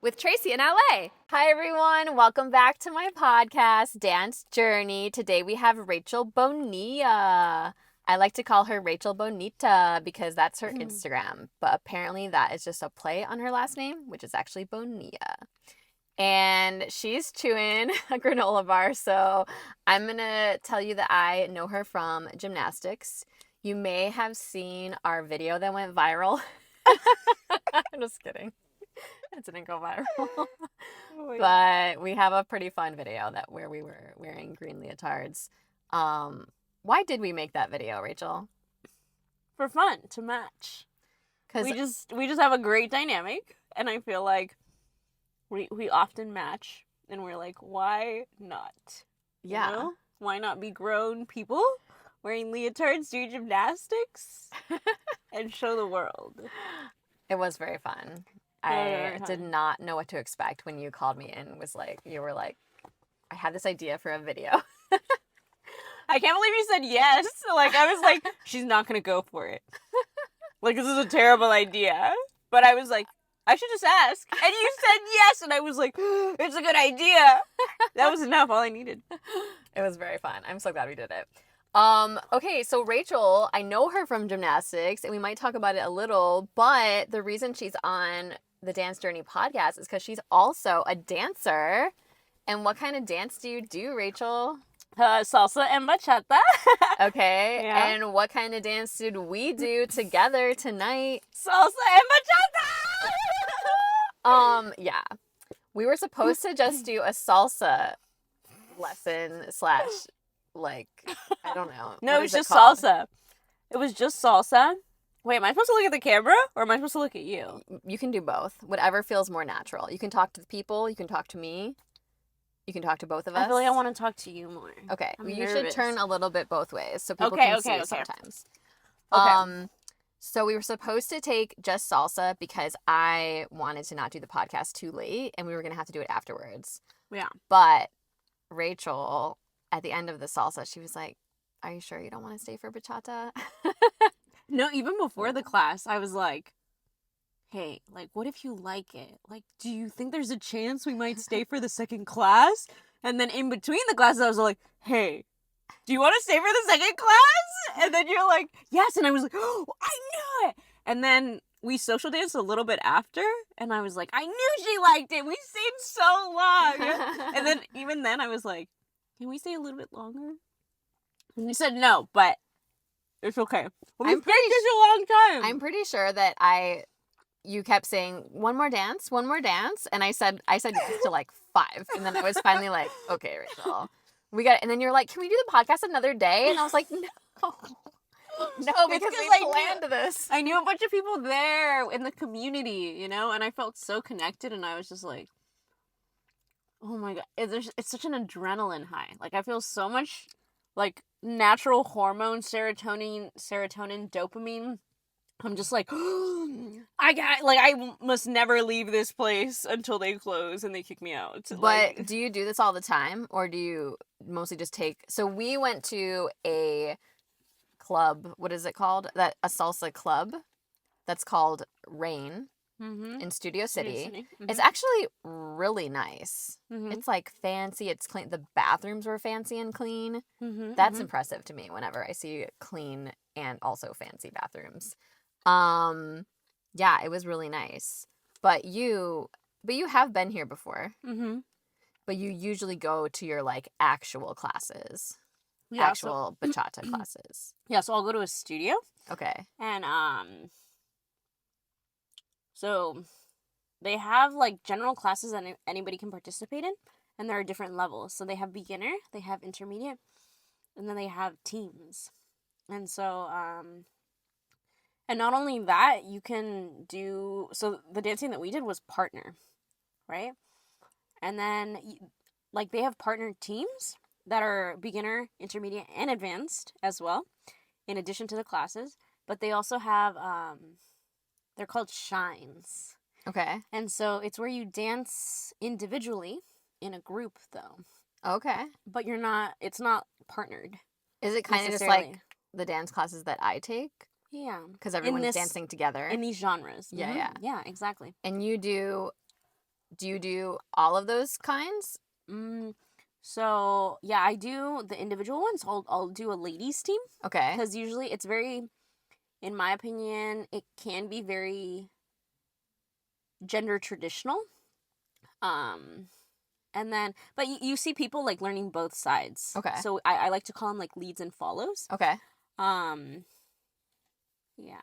with Tracy in LA. Hi, everyone. Welcome back to my podcast, Dance Journey. Today we have Rachel Bonilla. I like to call her Rachel Bonita because that's her Instagram. But apparently that is just a play on her last name, which is actually Bonilla. And she's chewing a granola bar. So I'm going to tell you that I know her from gymnastics. You may have seen our video that went viral. I'm just kidding. It didn't go viral. But we have a pretty fun video where we were wearing green leotards. Why did we make that video, Rachel? For fun, to match. Because we just have a great dynamic, and I feel like we often match, and we're like, why not? Yeah. You know? Why not be grown people wearing leotards, do gymnastics, and show the world? It was very fun. I did not know what to expect when you called me and you were like, I had this idea for a video. I can't believe you said yes. Like, I was like, she's not going to go for it. Like, this is a terrible idea. But I was like, I should just ask. And you said yes. And I was like, it's a good idea. That was enough. All I needed. It was very fun. I'm so glad we did it. Okay, so Rachel, I know her from gymnastics, and we might talk about it a little, but the reason she's on the Dance Journey podcast is because she's also a dancer. And what kind of dance do you do, Rachel? Salsa and bachata. Okay, Yeah. And what kind of dance did we do together tonight? Salsa and bachata! Yeah. We were supposed to just do a salsa lesson / like, I don't know. No, it was just salsa. It was just salsa. Wait, am I supposed to look at the camera or am I supposed to look at you? You can do both. Whatever feels more natural. You can talk to the people. You can talk to me. You can talk to both of us. I feel like I want to talk to you more. Okay. I'm you nervous. should turn a little bit both ways so people can see sometimes. Okay. So we were supposed to take just salsa because I wanted to not do the podcast too late and we were going to have to do it afterwards. Yeah. But Rachel, at the end of the salsa, she was like, are you sure you don't want to stay for bachata? No, even before the class, I was like, hey, like, what if you like it? Like, do you think there's a chance we might stay for the second class? And then in between the classes, I was like, hey, do you want to stay for the second class? And then you're like, yes. And I was like, oh, I knew it. And then we social danced a little bit after. And I was like, I knew she liked it. We stayed so long. And then even then I was like, can we stay a little bit longer? And you said no, but it's okay. I'm pretty a long time. I'm pretty sure that you kept saying one more dance, and I said yes to like 5, and then I was finally like, okay, Rachel, we got it. And then you're like, can we do the podcast another day? And I was like, no, because we planned this. I knew a bunch of people there in the community, you know, and I felt so connected, and I was just like, oh my god, it's such an adrenaline high. Like, I feel so much like natural hormone, serotonin, dopamine. I'm just like, I must never leave this place until they close and they kick me out. But do you do this all the time, or do you mostly just take? So we went to a club. What is it called? A salsa club. That's called Rain. Mm-hmm. In Studio City. Mm-hmm. It's actually really nice. Mm-hmm. It's like fancy. It's clean. The bathrooms were fancy and clean. Mm-hmm. That's impressive to me whenever I see clean and also fancy bathrooms. Yeah, it was really nice. But you have been here before. Mm-hmm. But you usually go to your like actual classes. Yeah, actual bachata classes. Yeah, so I'll go to a studio. Okay. And so they have like general classes that anybody can participate in, and there are different levels. So they have beginner, they have intermediate, and then they have teams. And so and not only that, you can do, so the dancing that we did was partner, right? And then like they have partner teams that are beginner, intermediate, and advanced as well, in addition to the classes. But they also have they're called shines. Okay. And so it's where you dance individually in a group, though. Okay. But it's not partnered. Is it kind of just like the dance classes that I take? Yeah. Because everyone's dancing together. In these genres. Yeah, mm-hmm. yeah. Yeah, exactly. And you do Do you do all of those kinds? So yeah, I do the individual ones. I'll do a ladies team Okay. because usually it's very, in my opinion, it can be very gender traditional. And then, but you see people like learning both sides. Okay. So I like to call them like leads and follows. Okay. Yeah.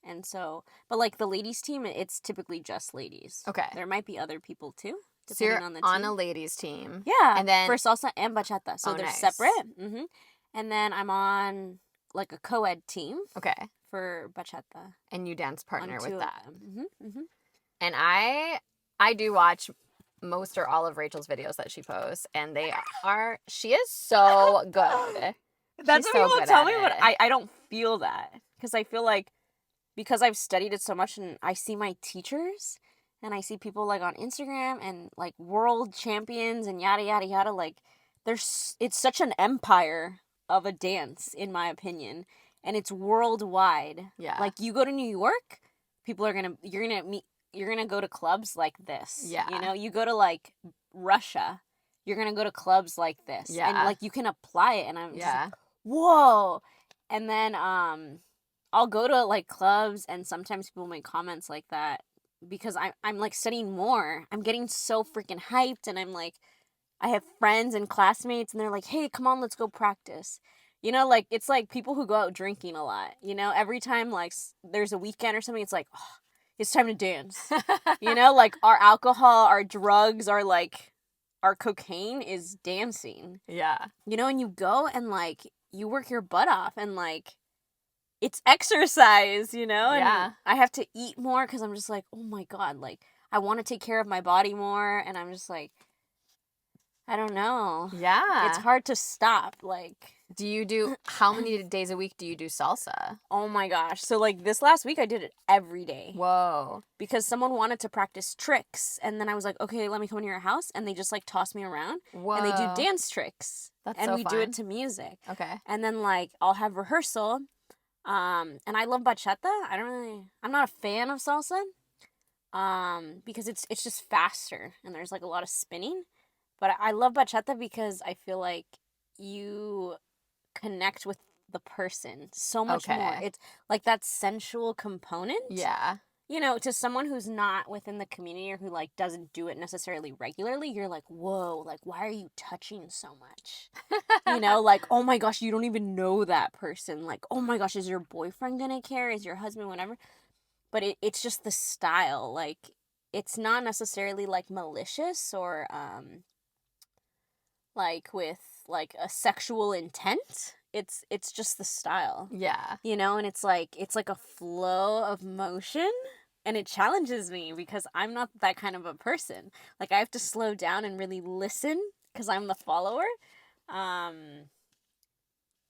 And so, but like the ladies team, it's typically just ladies. Okay. There might be other people too, So you're depending on the on team. a ladies team. Yeah. And then for salsa and bachata. So they're nice. separate. And then I'm on like a co-ed team. Okay. For bachata. And you dance partner with that. Mm-hmm. And I do watch most or all of Rachel's videos that she posts, and she is so good. That's She's what so people good tell at me, but it. I don't feel that. Because I feel like, because I've studied it so much and I see my teachers and I see people like on Instagram and like world champions and yada yada yada, like it's such an empire of a dance, in my opinion, and it's worldwide. Yeah. Like you go to New York, you're gonna go to clubs like this. Yeah. You know, you go to like Russia, you're gonna go to clubs like this. Yeah. And like you can apply it, and I'm just Yeah. like, whoa. And then I'll go to like clubs, and sometimes people make comments like that because I'm like studying more. I'm getting so freaking hyped, and I'm like, I have friends and classmates, and they're like, hey, come on, let's go practice. You know, like it's like people who go out drinking a lot. You know, every time like there's a weekend or something, it's like, oh, it's time to dance. You know, like our alcohol, our drugs, our cocaine is dancing. Yeah. You know, and you go and like you work your butt off, and like it's exercise, you know? And Yeah. I have to eat more because I'm just like, oh my God, like I want to take care of my body more. And I'm just like, I don't know. Yeah. It's hard to stop. Like, how many days a week do you do salsa? oh my gosh. So like this last week I did it every day. Whoa. Because someone wanted to practice tricks, and then I was like, okay, let me come into your house, and they just like toss me around. Whoa. And they do dance tricks. That's and so we do fun. it to music. Okay. And then like I'll have rehearsal. And I love bachata. I'm not a fan of salsa. Because it's just faster and there's like a lot of spinning. But I love bachata because I feel like you connect with the person so much more. It's like that sensual component. Yeah. You know, to someone who's not within the community or who like doesn't do it necessarily regularly, you're like, whoa, like why are you touching so much? You know, like, oh my gosh, you don't even know that person. Like, oh my gosh, is your boyfriend gonna care? Is your husband, whatever? But it's just the style. Like, it's not necessarily like malicious or like with like a sexual intent. It's just the style. Yeah. You know, and it's like a flow of motion, and it challenges me because I'm not that kind of a person. Like I have to slow down and really listen because I'm the follower.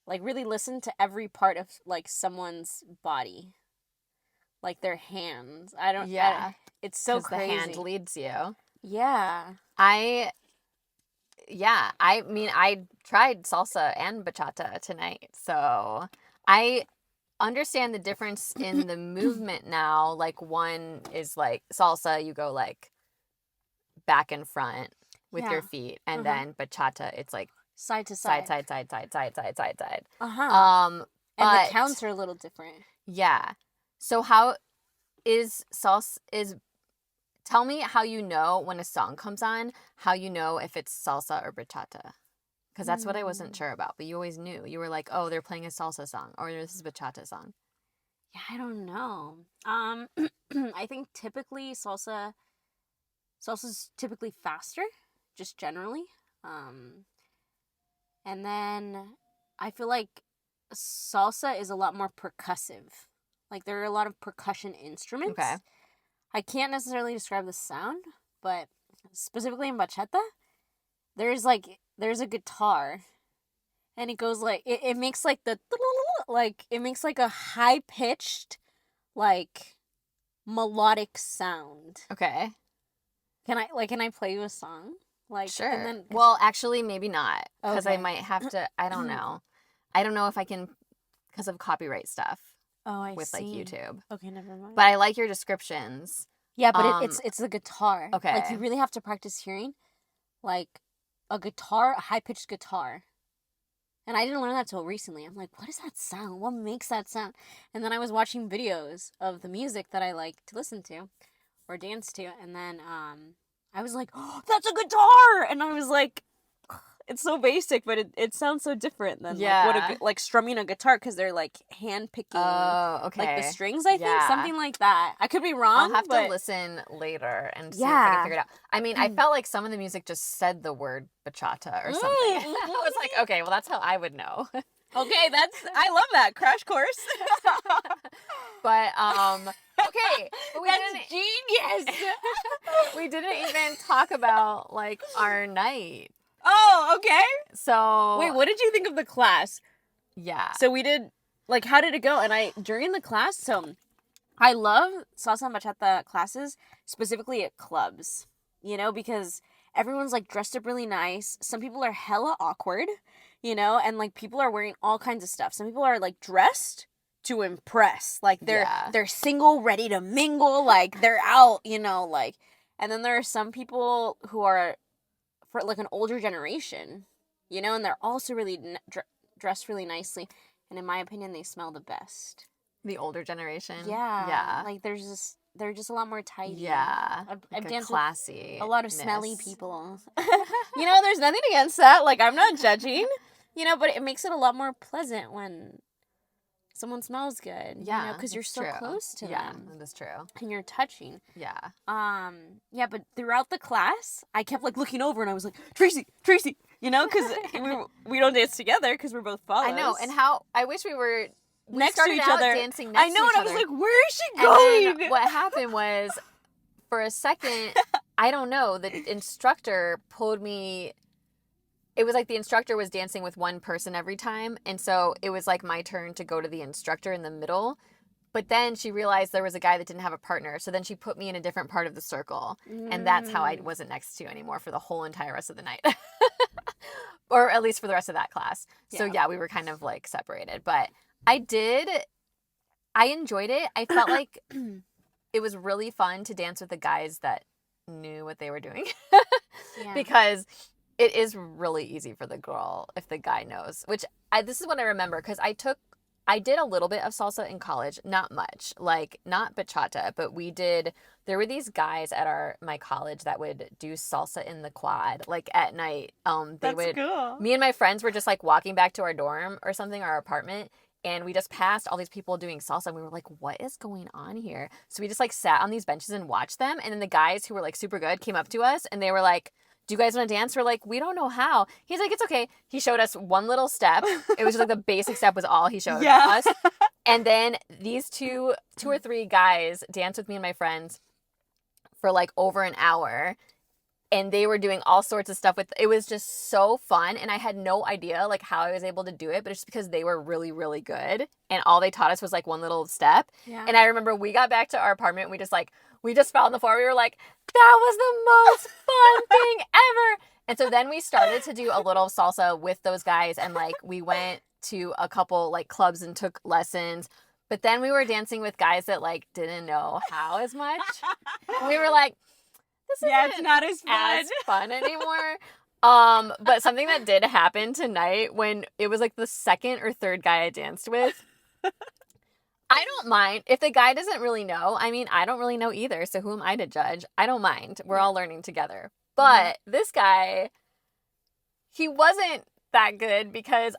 Like really listen to every part of like someone's body. Like their hands. It's so crazy. The hand leads you. Yeah. I mean, I tried salsa and bachata tonight, so I understand the difference in the movement now. Like one is like salsa, you go like back and front with your feet, and then bachata, it's like side to side. Side. And the counts are a little different. Yeah. So how is salsa tell me how you know when a song comes on, how you know if it's salsa or bachata. Because that's what I wasn't sure about, but you always knew. You were like, oh, they're playing a salsa song, or this is a bachata song. Yeah, I don't know. I think typically salsa's typically faster, just generally. And then I feel like salsa is a lot more percussive. Like there are a lot of percussion instruments. Okay. I can't necessarily describe the sound, but specifically in bachata, there's a guitar, and it goes like it makes like it makes like a high pitched like melodic sound. Okay. Can I play you a song? Like sure. And then, well, actually, maybe not, because okay. I might have to. I don't know. I don't know if I can, because of copyright stuff. Oh, I with see. like YouTube. Okay, never mind. But I like your descriptions Yeah, but it's the guitar. Okay. Like, you really have to practice hearing, like, a guitar, a high-pitched guitar. And I didn't learn that till recently. I'm like, what is that sound? What makes that sound? And then I was watching videos of the music that I like to listen to or dance to, and then I was like, oh, that's a guitar! And I was like, it's so basic, but it sounds so different than like strumming a guitar, because they're like hand picking like the strings. I think something like that. I could be wrong. I'll have to listen later and see if I can figure it out. I mean, I felt like some of the music just said the word bachata or something. I was like, okay, well, that's how I would know. Okay, I love that crash course. But okay, but that's genius. We didn't even talk about like our night. Oh, okay. So wait, what did you think of the class? Yeah. So we did, like, how did it go? And during the class, so I love salsa and bachata classes, specifically at clubs, because everyone's like dressed up really nice. Some people are hella awkward, and like people are wearing all kinds of stuff. Some people are like dressed to impress. Like they're single, ready to mingle, like they're out, like, and then there are some people who are for like an older generation, and they're also really dressed really nicely, and in my opinion, they smell the best. The older generation, yeah. Like they're just a lot more tidy. Yeah, I've danced classy with a lot of smelly people. There's nothing against that. Like, I'm not judging, but it makes it a lot more pleasant when someone smells good. Yeah, because you're so close to them. Yeah, that's true. And you're touching. Yeah. Yeah, but throughout the class, I kept like looking over, and I was like, Tracy, because we don't dance together because we're both follows. I know, and how I wish we were next to each other, dancing next to each other. I know, and I was like, where is she going? And then what happened was, for a second, I don't know, the instructor pulled me. It was like the instructor was dancing with one person every time, and so it was like my turn to go to the instructor in the middle. But then she realized there was a guy that didn't have a partner, so then she put me in a different part of the circle, and that's how I wasn't next to you anymore for the whole entire rest of the night. Or at least for the rest of that class. So yeah, we were kind of like separated. But I enjoyed it. I felt like it was really fun to dance with the guys that knew what they were doing. Because it is really easy for the girl if the guy knows. Which this is what I remember, because I did a little bit of salsa in college, not much, like not bachata, but there were these guys at my college that would do salsa in the quad, like at night. That's cool. Me and my friends were just like walking back to our dorm or something, our apartment, and we just passed all these people doing salsa, and we were like, what is going on here? So we just like sat on these benches and watched them, and then the guys who were like super good came up to us, and they were like, do you guys want to dance? We're like, we don't know how. He's like, it's okay. He showed us one little step. It was just like the basic step was all he showed us. And then these two or three guys danced with me and my friends for like over an hour. And they were doing all sorts of stuff it was just so fun. And I had no idea like how I was able to do it, but it's just because they were really, really good. And all they taught us was like one little step. Yeah. And I remember we got back to our apartment and we just fell on the floor. We were like, that was the most fun thing ever. And so then we started to do a little salsa with those guys. And like we went to a couple like clubs and took lessons. But then we were dancing with guys that like didn't know how as much. We were like, this isn't it's not as fun anymore. But something that did happen tonight when it was like the second or third guy I danced with, I don't mind. If the guy doesn't really know, I mean, I don't really know either, so who am I to judge? I don't mind. We're all learning together. But this guy, he wasn't that good because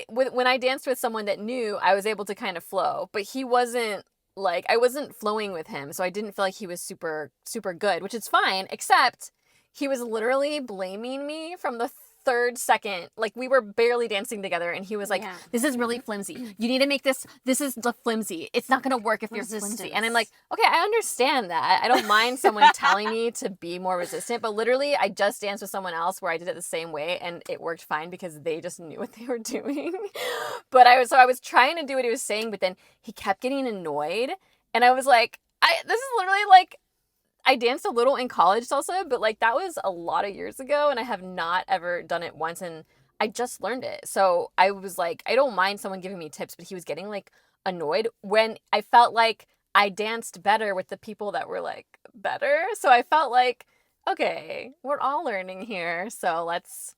when I danced with someone that knew, I was able to kind of flow, but he wasn't like, I wasn't flowing with him, so I didn't feel like he was super, super good, which is fine, except he was literally blaming me from the third second. Like, we were barely dancing together, and he was like, this is really flimsy. You need to make this is the flimsy. It's not going to work if you're flimsy. And I'm like, okay, I understand that. I don't mind someone telling me to be more resistant, but literally, I just danced with someone else where I did it the same way, and it worked fine because they just knew what they were doing. But I was trying to do what he was saying, but then he kept getting annoyed, and I was like, this is literally like, I danced a little in college salsa, but like that was a lot of years ago, and I have not ever done it once, and I just learned it. So I was like, I don't mind someone giving me tips, but he was getting like annoyed when I felt like I danced better with the people that were like better. So I felt like, okay, we're all learning here. So let's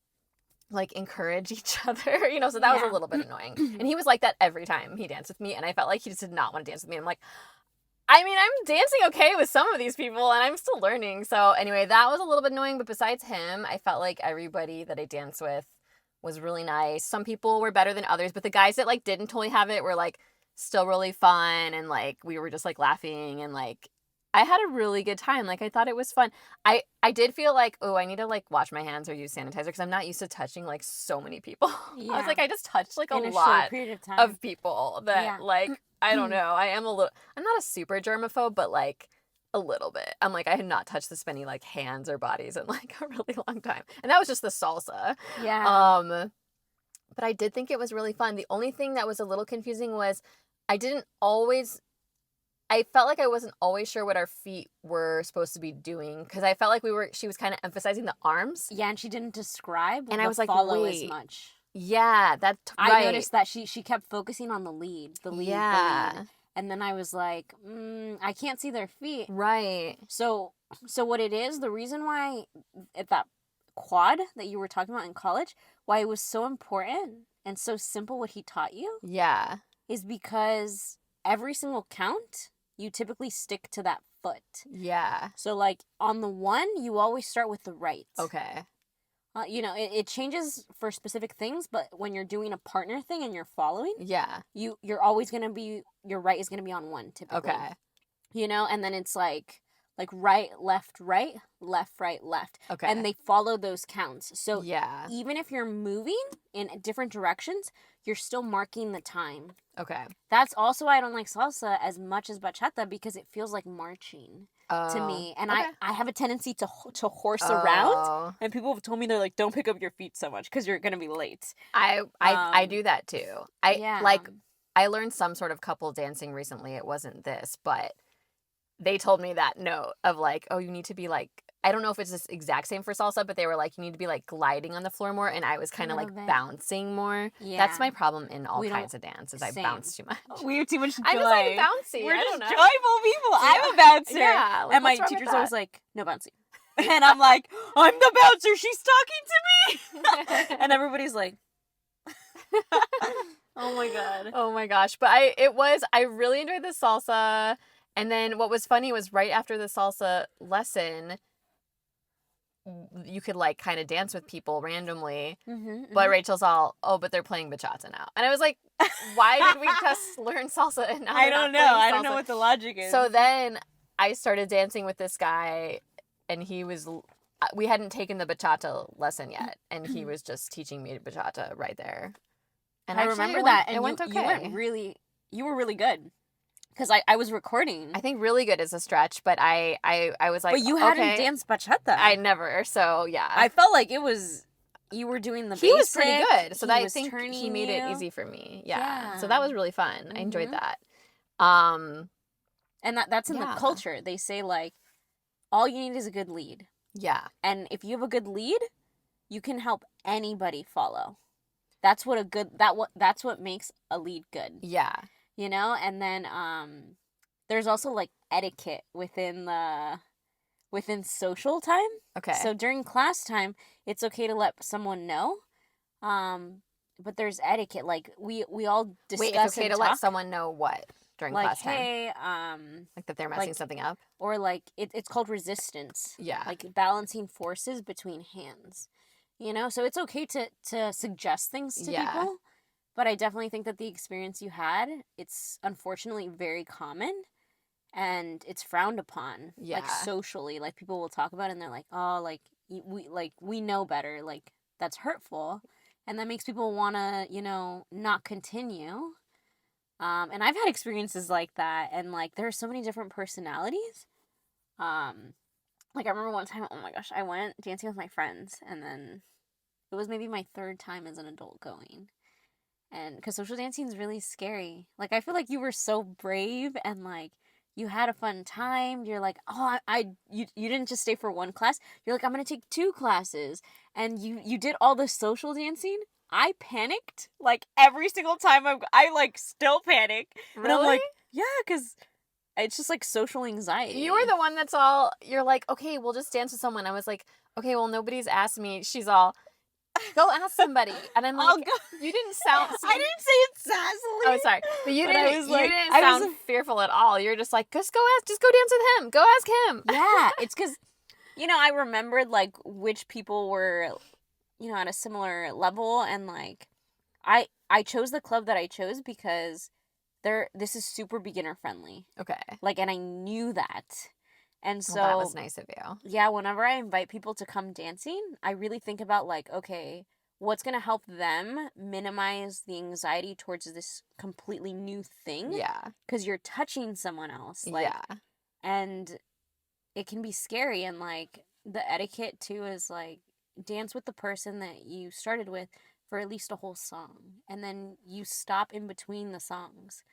like encourage each other, you know? So that was a little bit annoying. And he was like that every time he danced with me. And I felt like he just did not want to dance with me. I'm like, I mean, I'm dancing okay with some of these people and I'm still learning. So anyway, that was a little bit annoying. But besides him, I felt like everybody that I danced with was really nice. Some people were better than others, but the guys that like didn't totally have it were like still really fun, and like we were just like laughing, and like I had a really good time. Like I thought it was fun. I did feel like, oh, I need to like wash my hands or use sanitizer because I'm not used to touching like so many people. I was like, I just touched like a lot of people that like I don't know. I'm not a super germaphobe, but like a little bit. I'm like, I had not touched this many like hands or bodies in like a really long time. And that was just the salsa. Yeah. But I did think it was really fun. The only thing that was a little confusing was I felt like I wasn't always sure what our feet were supposed to be doing because I felt like she was kind of emphasizing the arms. Yeah, and she didn't describe and I was like, follow wait, as much. Yeah, that's right. I noticed that she kept focusing on the lead. The lead. And then I was like, I can't see their feet. Right. So what it is, the reason why at that quad that you were talking about in college, why it was so important and so simple what he taught you. Yeah. Is because every single count, you typically stick to that foot. Yeah. So like on the one, you always start with the right. Okay. You know, it changes for specific things, but when you're doing a partner thing and you're following, you're always gonna be, your right is gonna be on one typically. Okay. You know, and then it's like right, left, right, left. Okay. And they follow those counts. So yeah, even if you're moving in different directions, you're still marking the time. Okay. That's also why I don't like salsa as much as bachata, because it feels like marching to me. And okay. I have a tendency to horse around. And people have told me, they're like, don't pick up your feet so much because you're going to be late. I do that too. I learned some sort of couple dancing recently. It wasn't this, but they told me that note of like, oh, you need to be like, I don't know if it's this exact same for salsa, but they were like, you need to be like gliding on the floor more. And I was kind of like bouncing more. Yeah. That's my problem in all kinds of dance, is I bounce too much. We have too much joy. I'm just like bouncy. We're just joyful people. Yeah. I'm a bouncer. Yeah, like, and my teacher's always like, no bouncing. And I'm like, I'm the bouncer. She's talking to me. And everybody's like, oh my God. Oh my gosh. But I really enjoyed the salsa. And then what was funny was right after the salsa lesson, you could like kind of dance with people randomly. But Rachel's all, oh, but they're playing bachata now. And I was like, why did we just learn salsa and now I don't know. I don't know what the logic is. So then I started dancing with this guy, and we hadn't taken the bachata lesson yet, and he was just teaching me bachata right there. And I remember that. It went okay. You were really good. Because I was recording. I think really good is a stretch, but I was like, but you hadn't danced bachata. I never, so yeah. I felt like it was, you were doing the basic. He was pretty good, so I think he made it easy for me. Yeah. So that was really fun. I enjoyed that. And that's in the culture. They say like, all you need is a good lead. Yeah. And if you have a good lead, you can help anybody follow. That's what that's what makes a lead good. Yeah. You know, and then there's also like etiquette within social time. Okay. So during class time, it's okay to let someone know. But there's etiquette. Like we all discuss. Wait, it's okay to let someone know what during like, class time? Hey, like that they're messing something up, or like it's called resistance. Yeah. Like balancing forces between hands. You know, so it's okay to suggest things to people. But I definitely think that the experience you had, it's unfortunately very common, and it's frowned upon. Yeah. Like socially, like people will talk about it and they're like, oh, we know better. Like that's hurtful, and that makes people want to, you know, not continue. And I've had experiences like that, and like there are so many different personalities. Like I remember one time, oh my gosh, I went dancing with my friends, and then it was maybe my third time as an adult going. And because social dancing is really scary. Like, I feel like you were so brave, and like you had a fun time. You're like, oh, you didn't just stay for one class. You're like, I'm gonna take 2 classes, and you did all the social dancing. I panicked like every single time. I like still panic. Really? And I'm like, yeah, because it's just like social anxiety. You were the one that's all, you're like, okay, we'll just dance with someone. I was like, okay, well, nobody's asked me. She's all, go ask somebody. And I'm like, you didn't sound. I didn't say it sassily. Oh, sorry, but you didn't. You didn't sound fearful at all. You're just like, just go dance with him. Go ask him. Yeah, it's because, I remembered like which people were, at a similar level, and like, I chose the club that I chose because this is super beginner friendly. Okay. Like, and I knew that. And so that was nice of you. Yeah, whenever I invite people to come dancing, I really think about like, okay, what's going to help them minimize the anxiety towards this completely new thing? Yeah. Because you're touching someone else. Like, yeah. And it can be scary. And like, the etiquette too is like, dance with the person that you started with for at least a whole song. And then you stop in between the songs,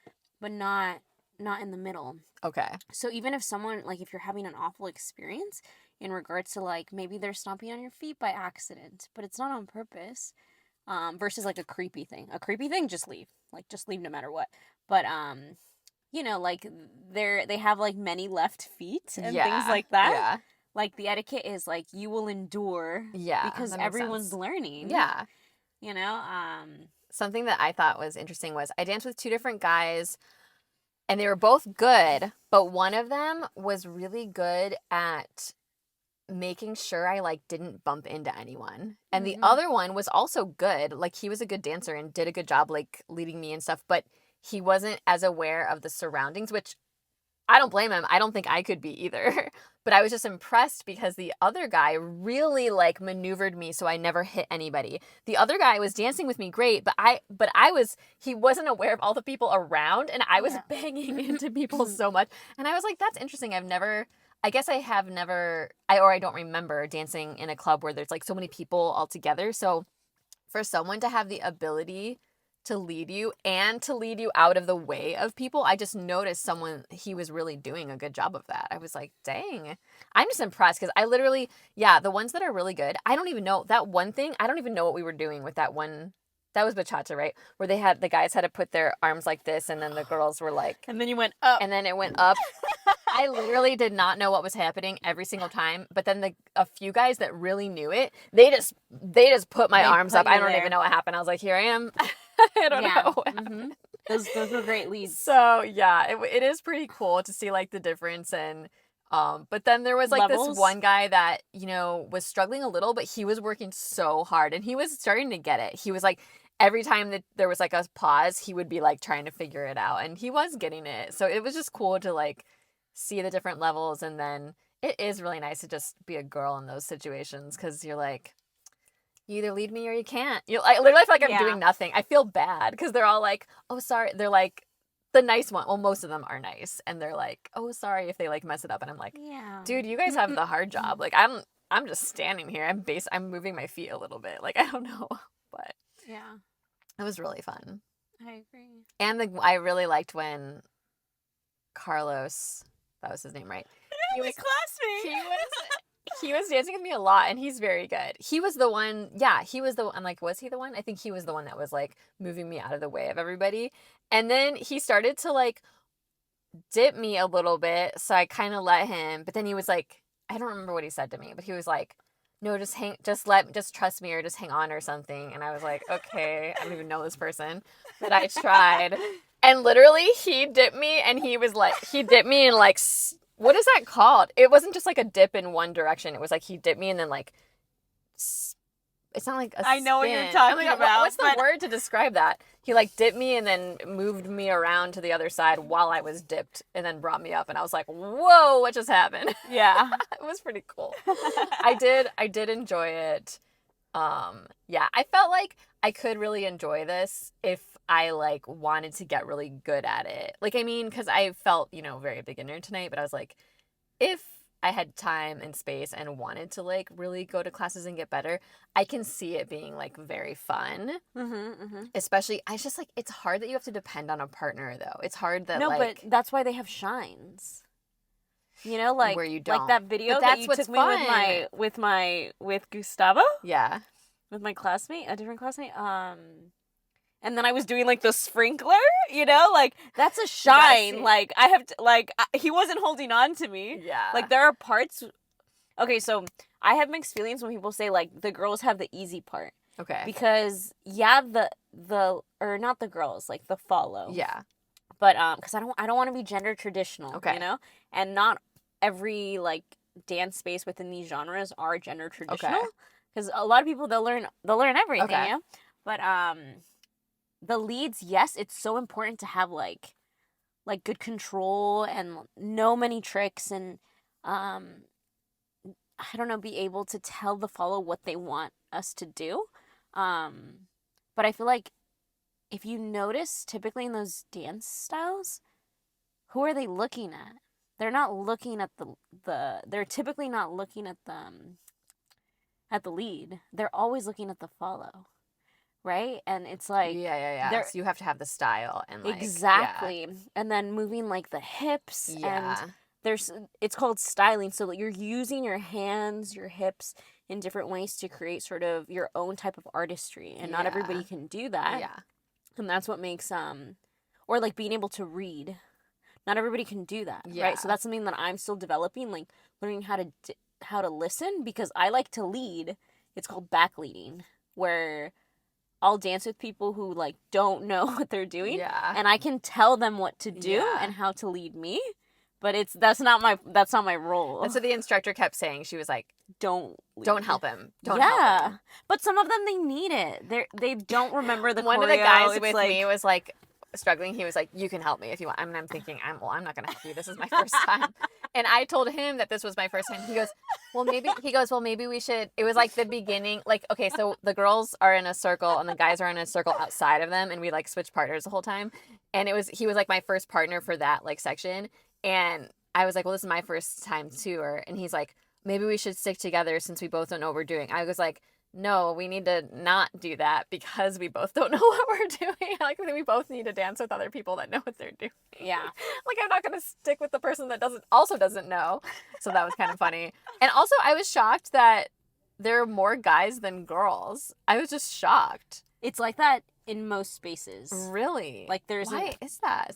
but not in the middle. Okay. So even if someone, like, if you're having an awful experience in regards to, like, maybe they're stomping on your feet by accident, but it's not on purpose, versus, like, a creepy thing. A creepy thing, just leave. Like, just leave no matter what. But, like, they have, like, many left feet and things like that. Yeah. Like, the etiquette is, like, you will endure. Yeah. Because everyone's learning. Yeah. Something that I thought was interesting was I danced with two different guys. And they were both good, but one of them was really good at making sure I, like, didn't bump into anyone. And the other one was also good. Like, he was a good dancer and did a good job, like, leading me and stuff. But he wasn't as aware of the surroundings, which I don't blame him. I don't think I could be either. But I was just impressed because the other guy really, like, maneuvered me so I never hit anybody. The other guy was dancing with me great, but he wasn't aware of all the people around, and I was banging into people so much. And I was like, that's interesting. I don't remember dancing in a club where there's, like, so many people all together. So for someone to have the ability to lead you and to lead you out of the way of people, I just noticed he was really doing a good job of that. I was like, dang, I'm just impressed because I literally, the ones that are really good, I don't even know that one thing. I don't even know what we were doing with that one. That was bachata, right? Where the guys had to put their arms like this, and then the girls were like, and then you went up, and then it went up. I literally did not know what was happening every single time. But then a few guys that really knew it, they just put my arms up. I don't even know what happened. I was like, here I am. I don't know what happened. Those were great leads. So it is pretty cool to see, like, the difference. And but then there was, like, this one guy that was struggling a little, but he was working so hard and he was starting to get it. He was like, every time that there was, like, a pause, he would be, like, trying to figure it out, and he was getting it. So it was just cool to, like, see the different levels. And then it is really nice to just be a girl in those situations because you're like, you either lead me or you can't. I literally feel like I'm doing nothing. I feel bad because they're all like, oh, sorry. They're like, the nice one. Well, most of them are nice. And they're like, oh, sorry if they, like, mess it up. And I'm like, dude, you guys have the hard job. Like, I'm just standing here. I'm moving my feet a little bit. Like, I don't know. But it was really fun. I agree. And I really liked when Carlos, that was his name, right? He was classmate. He was dancing with me a lot, and he's very good. He was the one, I'm like, was he the one? I think he was the one that was, like, moving me out of the way of everybody. And then he started to, like, dip me a little bit, so I kind of let him. But then he was like, I don't remember what he said to me, but he was like, no, just trust me, or just hang on or something. And I was like, okay, I don't even know this person, but I tried. And literally he dipped me, and he dipped me in, like, what is that called? It wasn't just, like, a dip in one direction. It was like he dipped me and then, like, it's not like a I know spin. what you're talking about. What's the word to describe that? He, like, dipped me and then moved me around to the other side while I was dipped, and then brought me up, and I was like, whoa, what just happened? Yeah. It was pretty cool. I did enjoy it. I felt like I could really enjoy this if I, like, wanted to get really good at it. Like, I mean, because I felt, very beginner tonight, but I was like, if I had time and space and wanted to, like, really go to classes and get better, I can see it being, like, very fun. Especially, I just, like, it's hard that you have to depend on a partner, though. It's hard that, but that's why they have shines. Like, where you don't. Like that video that you took me with Gustavo? Yeah. With my classmate, a different classmate. and then I was doing like the sprinkler, you know, like that's a You gotta shine. see. Like I have to, like he wasn't holding on to me. Yeah. Like there are parts. Okay, so I have mixed feelings when people say like the girls have the easy part. Okay. Because yeah, the or not the girls, like the follow. Yeah. But because I don't want to be gender traditional, Okay. you know, and not every like dance space within these genres are gender traditional. Okay. Because a lot of people they'll learn everything, Okay. yeah. But the leads, yes, it's so important to have like good control and know many tricks and I don't know, be able to tell the follow what they want us to do. But I feel like if you notice, typically in those dance styles, who are they looking at? They're not looking at they're typically not looking at the lead. They're always looking at the follow, right? And it's like Yeah. So you have to have the style and like exactly, and then moving like the hips and it's called styling. So you're using your hands, your hips in different ways to create sort of your own type of artistry, and not everybody can do that. Yeah. And that's what makes or like being able to read. Not everybody can do that, right? So that's something that I'm still developing, like learning how to listen, because I like to lead. It's called back leading, where I'll dance with people who like don't know what they're doing, and I can tell them what to do and how to lead me. But that's not my role. That's what the instructor kept saying. She was like, don't help him. Don't help him. But some of them, they need it. They don't remember the One choreo. of the guys with me was like struggling. He was like, you can help me if you want. And I'm thinking, I'm not going to help you. This is my first time. And I told him that this was my first time. He goes, well, maybe we should. It was like the beginning. Like, okay, so the girls are in a circle and the guys are in a circle outside of them. And we like switch partners the whole time. And he was like my first partner for that like section. And I was like, well, this is my first time too. And he's like, maybe we should stick together since we both don't know what we're doing. I was like, no, we need to not do that because we both don't know what we're doing. Like, we both need to dance with other people that know what they're doing. Yeah. Like, I'm not going to stick with the person that doesn't know. So that was kind of funny. And also, I was shocked that there are more guys than girls. I was just shocked. It's like that in most spaces. Really? Like, why is that?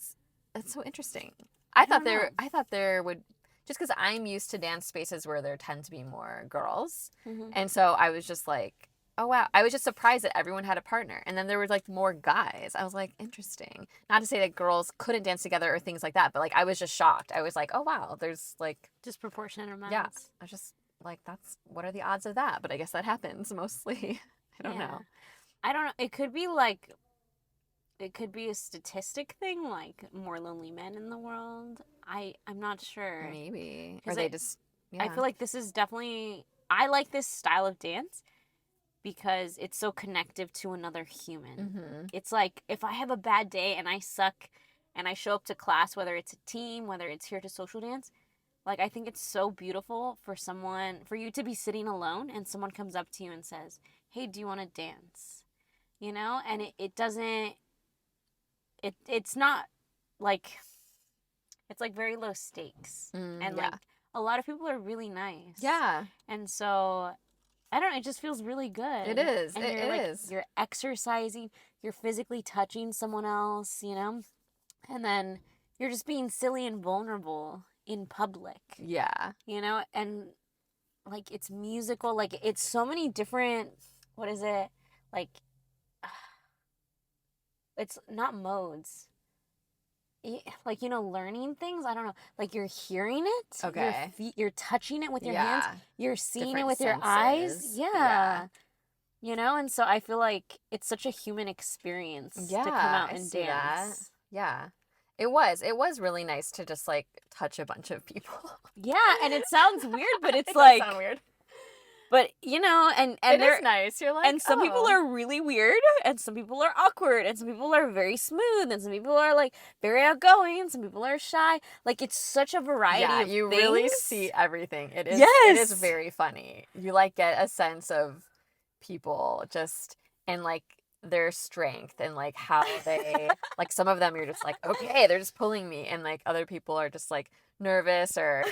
That's so interesting. I thought there would, just because I'm used to dance spaces where there tend to be more girls. Mm-hmm. And so I was just like, oh, wow. I was just surprised that everyone had a partner. And then there were like more guys. I was like, interesting. Not to say that girls couldn't dance together or things like that, but like I was just shocked. I was like, oh, wow, there's like disproportionate amounts. Yeah. I was just like, what are the odds of that? But I guess that happens mostly. I don't know. I don't know. It could be like, it could be a statistic thing, like more lonely men in the world. I'm not sure. Maybe. Or they just, I feel like this is definitely, I like this style of dance because it's so connective to another human. Mm-hmm. It's like, if I have a bad day and I suck and I show up to class, whether it's a team, whether it's here to social dance, like I think it's so beautiful for you to be sitting alone and someone comes up to you and says, hey, do you want to dance? You know? And it doesn't, it's not like, it's like very low stakes. And like a lot of people are really nice. Yeah. And so I don't know, it just feels really good. It is. And you're exercising, you're physically touching someone else, you know? And then you're just being silly and vulnerable in public. Yeah. You know? And like it's musical, like it's so many different, what is it? Like it's not modes. Like, you know, learning things. I don't know. Like you're hearing it. Okay. You're touching it with your hands. You're seeing different it with your eyes. Yeah. You know, and so I feel like it's such a human experience to come out and dance. That. Yeah. It was really nice to just like touch a bunch of people. Yeah, and it sounds weird, but it's it like sound weird. But you know, and it is nice. You're like, and some people are really weird, and some people are awkward, and some people are very smooth, and some people are like very outgoing, and some people are shy. Like it's such a variety of you things. Really see everything. It is. Yes. It is very funny. You like get a sense of people just and like their strength and like how they like some of them you're just like okay they're just pulling me and like other people are just like nervous or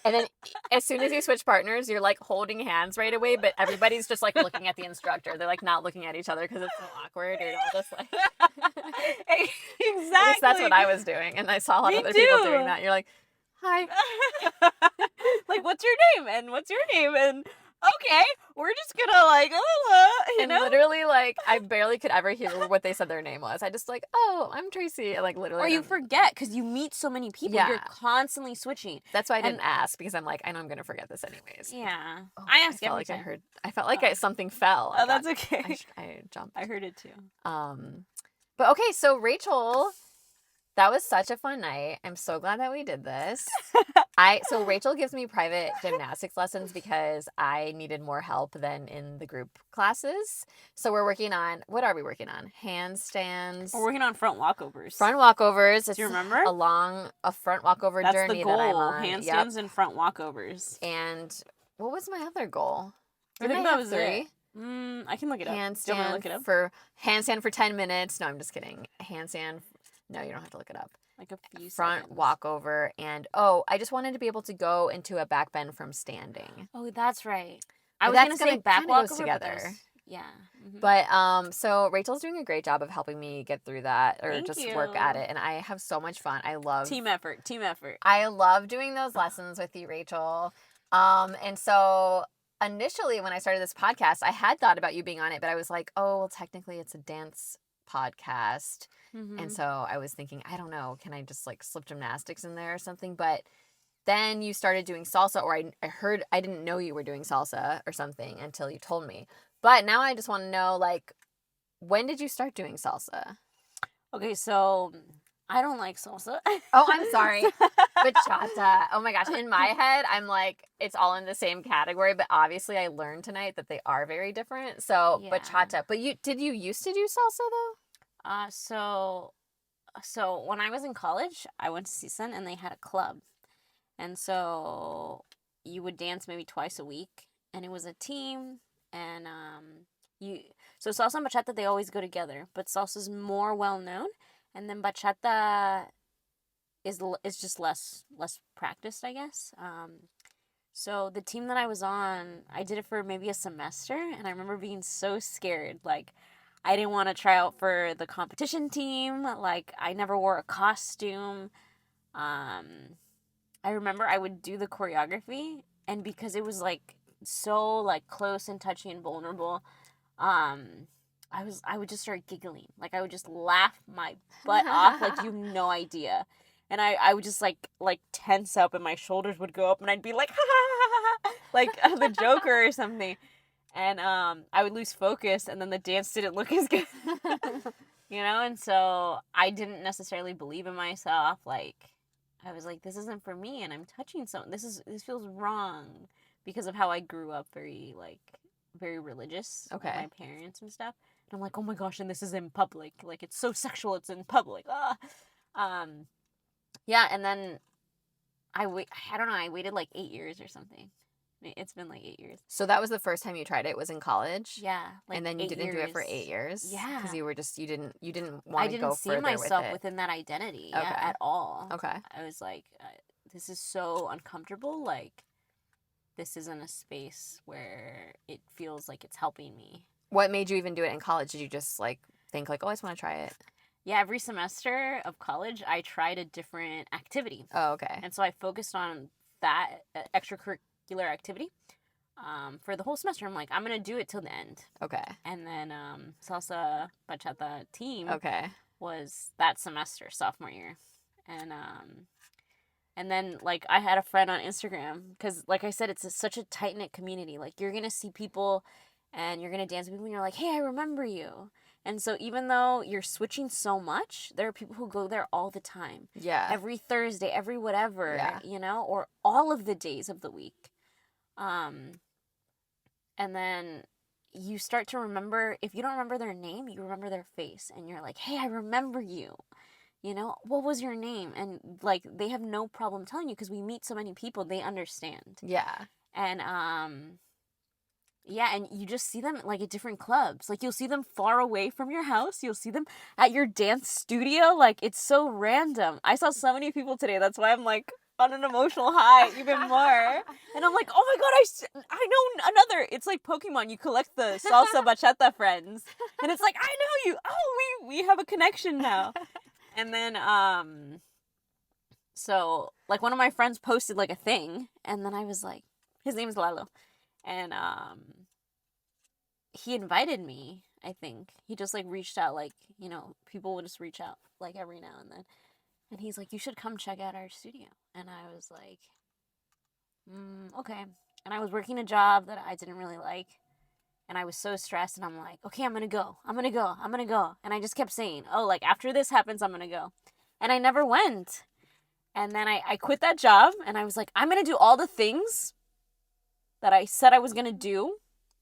And then as soon as you switch partners, you're like holding hands right away, but everybody's just like looking at the instructor. They're like not looking at each other because it's so awkward. You're all just like, at least that's what Exactly. I was doing. And I saw a lot Me of other people doing too. that. You're like, hi. Like, what's your name? And what's your name? And okay, we're just gonna like, you And know? literally, like, I barely could ever hear what they said their name was. I just like, oh, I'm Tracy. Like, literally. Or you don't- forget because you meet so many people. Yeah. You're constantly switching. That's why I And- didn't ask because I'm like, I know I'm gonna forget this anyways. Yeah. Oh, I ask felt every like time. I heard. I felt like something fell. Oh, that's okay. I jumped. I heard it too. But okay, so Rachel, that was such a fun night. I'm so glad that we did this. So Rachel gives me private gymnastics lessons because I needed more help than in the group classes. So we're working on, what are we working on? Handstands. We're working on front walkovers. Front walkovers. Do you It's remember? a front walkover That's journey the goal. that I'm on. Handstands and front walkovers. And what was my other goal? I Didn't think I that have was 3? it. I can look it up. Do you want me to Handstand look it up? handstand for 10 minutes. No, I'm just kidding. Handstand. No, you don't have to look it up. Like a few Front seconds. walkover, and I just wanted to be able to go into a back bend from standing. Oh, that's right. But I was that's gonna say gonna back kinda goes walkover, together. but there's- yeah. Mhm. But so Rachel's doing a great job of helping me get through that or Thank just you. work at it, and I have so much fun. I love Team effort. Team effort. I love doing those lessons with you, Rachel. And so initially when I started this podcast, I had thought about you being on it, but I was like, oh, well, technically it's a dance podcast. Mhm. And so I was thinking, I don't know, can I just like slip gymnastics in there or something? But then you started doing salsa, or I heard, I didn't know you were doing salsa or something until you told me. But now I just want to know, like, when did you start doing salsa? Okay, so I don't like salsa. Oh, I'm sorry. Bachata. Oh my gosh. In my head, I'm like, it's all in the same category, but obviously I learned tonight that they are very different. So Yeah. bachata. But did you used to do salsa though? So when I was in college, I went to CSUN and they had a club. And so you would dance maybe twice a week, and it was a team, and so salsa and bachata, they always go together, but salsa's more well known, and then bachata is just less practiced, I guess. So the team that I was on, I did it for maybe a semester, and I remember being so scared. Like, I didn't want to try out for the competition team. Like, I never wore a costume. I remember I would do the choreography, and because it was like so like close and touchy and vulnerable, I would just start giggling. Like, I would just laugh my butt off, like you have no idea. And I would just like tense up, and my shoulders would go up, and I'd be like, ha ha ha ha ha, like the Joker or something. And I would lose focus, and then the dance didn't look as good. You know, and so I didn't necessarily believe in myself. Like, I was like, this isn't for me, and I'm touching something. This feels wrong, because of how I grew up, very religious. Okay. With my parents and stuff. And I'm like, oh my gosh, and this is in public. Like, it's so sexual. It's in public. Yeah, and then I don't know. I waited like 8 years or something. It's been like 8 years. So that was the first time you tried it, was in college? Yeah. Like, and then you didn't do it for 8 years? Yeah. Because you were just, you didn't want to go further with it. I didn't see myself within that identity at all. Okay. I was like, this is so uncomfortable. Like, this isn't a space where it feels like it's helping me. What made you even do it in college? Did you just like think like, oh, I just want to try it? Yeah, every semester of college, I tried a different activity. Oh, okay. And so I focused on that extracurricular activity for the whole semester. I'm like, I'm going to do it till the end. Okay. And then salsa bachata team was that semester, sophomore year. And then, like, I had a friend on Instagram, because, like I said, it's such a tight-knit community. Like, you're going to see people, and you're going to dance with people, and you're like, hey, I remember you. And so even though you're switching so much, there are people who go there all the time. Yeah. Every Thursday, every whatever, Yeah. you know, or all of the days of the week. And then you start to remember, if you don't remember their name, you remember their face. And you're like, hey, I remember you. You know, what was your name? And, like, they have no problem telling you, because we meet so many people, they understand. Yeah. And, yeah, and you just see them, like, at different clubs. Like, you'll see them far away from your house. You'll see them at your dance studio. Like, it's so random. I saw so many people today. That's why I'm like, on an emotional high even more. And I'm like, oh my god, I know another. It's like Pokemon. You collect the salsa bachata friends, and it's like, I know you. Oh, we have a connection now. And then so like one of my friends posted like a thing, and then I was like, his name is Lalo, and he invited me. I think he just like reached out, like, you know, people would just reach out like every now and then. And he's like, you should come check out our studio. And I was like, okay. And I was working a job that I didn't really like. And I was so stressed. And I'm like, okay, I'm going to go. I'm going to go. I'm going to go. And I just kept saying, oh, like, after this happens, I'm going to go. And I never went. And then I quit that job. And I was like, I'm going to do all the things that I said I was going to do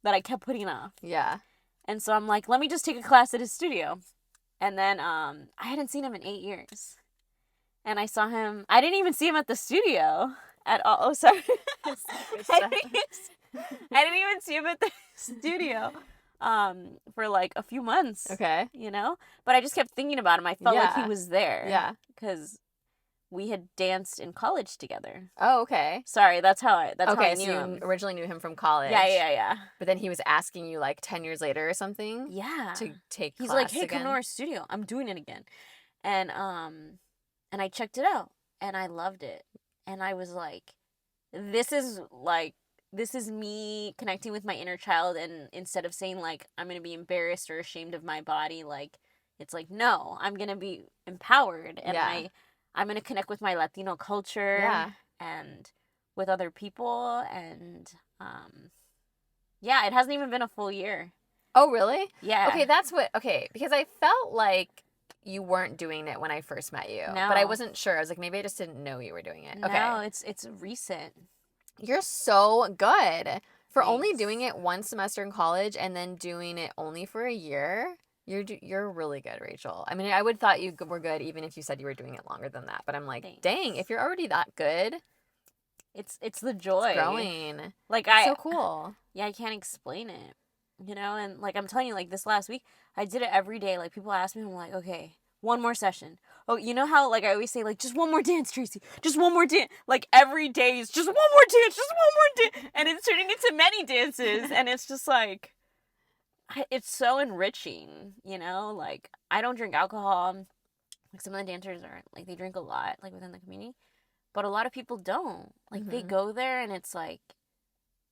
that I kept putting off. Yeah. And so I'm like, let me just take a class at his studio. And then I hadn't seen him in 8 years. And I saw him. I didn't even see him at the studio at all. Oh, sorry. I didn't even see him at the studio for like a few months. Okay. You know? But I just kept thinking about him. I felt like he was there. Yeah. Because we had danced in college together. Oh, okay. Sorry, that's how I Okay, knew so you him. originally knew him from college. Yeah. But then he was asking you like 10 years later or something? Yeah. To take He's class like, hey, again? come to our studio. I'm doing it again. And I checked it out. And I loved it. And I was like, this is me connecting with my inner child. And instead of saying like, I'm going to be embarrassed or ashamed of my body, like, it's like, no, I'm going to be empowered. And I'm going to connect with my Latino culture and with other people. And yeah, it hasn't even been a full year. Oh, really? Yeah. Okay, because I felt like you weren't doing it when I first met you. No. But I wasn't sure. I was like, maybe I just didn't know you were doing it. Okay. No, it's recent. You're so good. For only Thanks. doing it one semester in college and then doing it only for a year, you're really good, Rachel. I mean, I would thought you were good even if you said you were doing it longer than that. But I'm like, Thanks. dang, if you're already that good, it's the joy. it's growing. Like it's so cool. Yeah, I can't explain it. You know, and like I'm telling you, like this last week, I did it every day. Like people ask me, I'm like, okay, one more session. Oh, you know how like I always say like just one more dance, Tracy. Just one more dance. Like every day is just one more dance, just one more dance, and it's turning into many dances, and it's just like it's so enriching, you know? Like I don't drink alcohol. Like some of the dancers are like they drink a lot like within the community, but a lot of people don't. Like they go there and it's like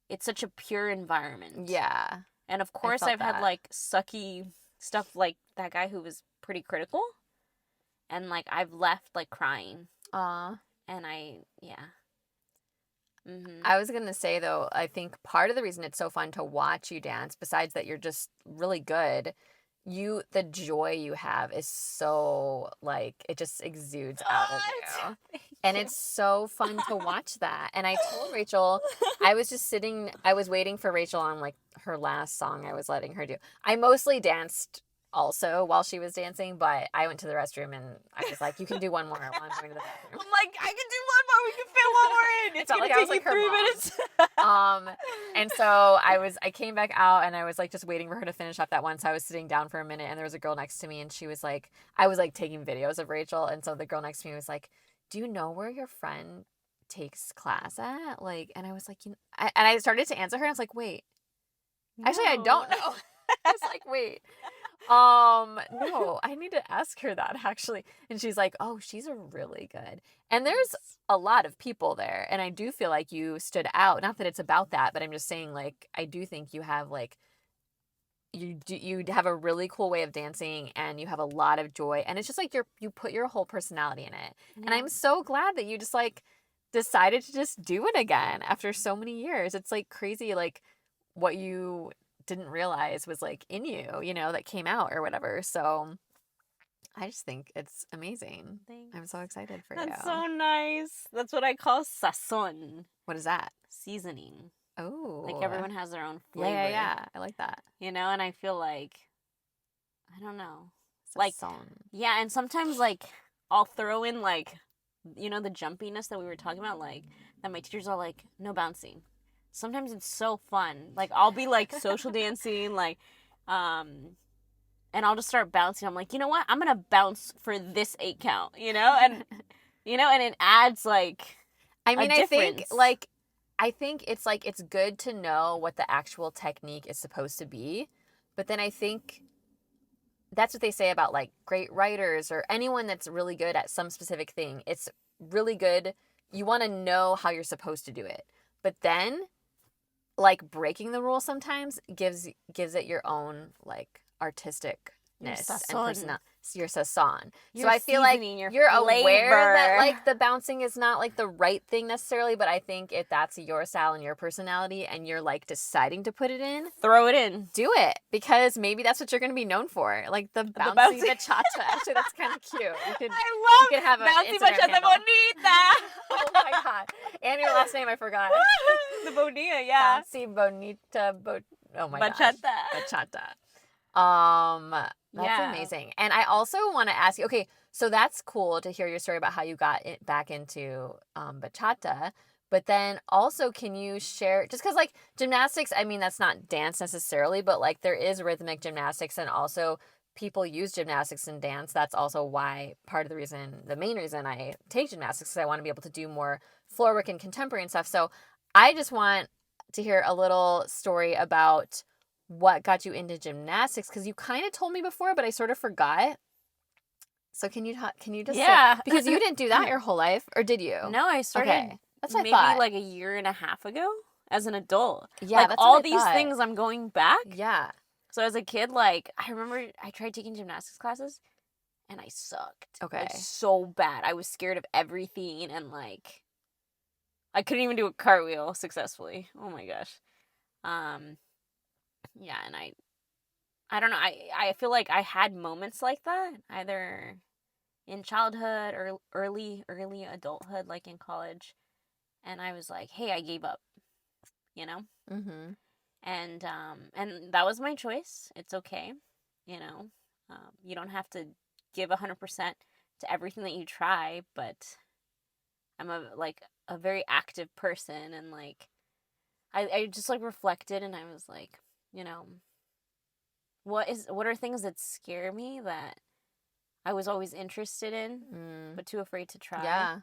it's such a pure environment. Yeah. And of course I've had like sucky stuff like that guy who was pretty critical. And like I've left like crying. Aw. And I I was going to say though, I think part of the reason it's so fun to watch you dance, besides that you're just really good, the joy you have is so like it just exudes out of you. And it's so fun to watch that. And I told Rachel, I was waiting for Rachel on like her last song I was letting her do. I mostly danced also while she was dancing, but I went to the restroom and I was like, you can do one more while I'm going to the bathroom. I'm like, I can do one more. We can fit one more in. It's gonna take you 3 minutes. And so I came back out and I was like just waiting for her to finish up that one. So I was sitting down for a minute and there was a girl next to me and she was like, I was like taking videos of Rachel. And so the girl next to me was like, do you know where your friend takes class at? Like, and I was like, and I started to answer her and I was like, wait, actually I don't know. I was like, wait. No, I need to ask her that actually. And she's like, oh, she's really good. And there's a lot of people there. And I do feel like you stood out. Not that it's about that, but I'm just saying like, I do think you have like, you have a really cool way of dancing and you have a lot of joy. And it's just like you put your whole personality in it. Yeah. And I'm so glad that you just like decided to just do it again after so many years. It's like crazy, like what you didn't realize was like in you, you know, that came out or whatever. So I just think it's amazing. Thanks. I'm so excited for you. That's so nice. That's what I call sazon. What is that? Seasoning. Oh. Like everyone has their own flavor. Yeah. I like that. You know, and I feel like, I don't know. Sazon. Like, yeah, and sometimes like I'll throw in like, you know, the jumpiness that we were talking about, like that my teachers are like, no bouncing. Sometimes it's so fun. Like I'll be like social dancing, like, and I'll just start bouncing. I'm like, you know what? I'm gonna bounce for this 8 count, you know, and you know, and it adds like I a mean, difference. I think it's like it's good to know what the actual technique is supposed to be, but then I think that's what they say about like great writers or anyone that's really good at some specific thing. It's really good. You want to know how you're supposed to do it. But then like breaking the rules sometimes gives it your own like artisticness Your and sazon. your sazon. So Your I feel like seasoning, your you're aware that flavor. like the bouncing is not like the right thing necessarily, but I think if that's your style and your personality and you're like deciding to put it in, Throw it in. do it because maybe that's what you're going to be known for. Like the bouncy bachata. Actually, that's kind of cute. You I could have love an bouncy Instagram bachata handle. bonita. Oh my god! And your last name, I forgot. The bonita, yeah. Bouncy bonita. Oh my Bachata. gosh. Bachata. That's Yeah. amazing. And I also want to ask you. Okay, so that's cool to hear your story about how you got back into bachata. But then also, can you share, just because like gymnastics, I mean, that's not dance necessarily, but like there is rhythmic gymnastics and also people use gymnastics and dance. That's also why the main reason I take gymnastics is I want to be able to do more floor work and contemporary and stuff. So I just want to hear a little story about what got you into gymnastics because you kind of told me before, but I sort of forgot. So can you just say, because you didn't do that your whole life, or did you? No, I started Okay. That's what I maybe thought. like a year and a half ago as an adult. Yeah, like that's all what I these thought. things I'm going back. Yeah. So as a kid, like I remember I tried taking gymnastics classes and I sucked. Okay. Like so bad. I was scared of everything and like I couldn't even do a cartwheel successfully. Oh my gosh. Yeah, and I don't know. I feel like I had moments like that either in childhood or early adulthood, like in college, and I was like, hey, I gave up, you know. Mm-hmm. And that was my choice. It's okay, you know. You don't have to give 100% to everything that you try, but I'm a very active person, and like I just like reflected, and I was like, you know, what are things that scare me that I was always interested in, but too afraid to try. Yeah.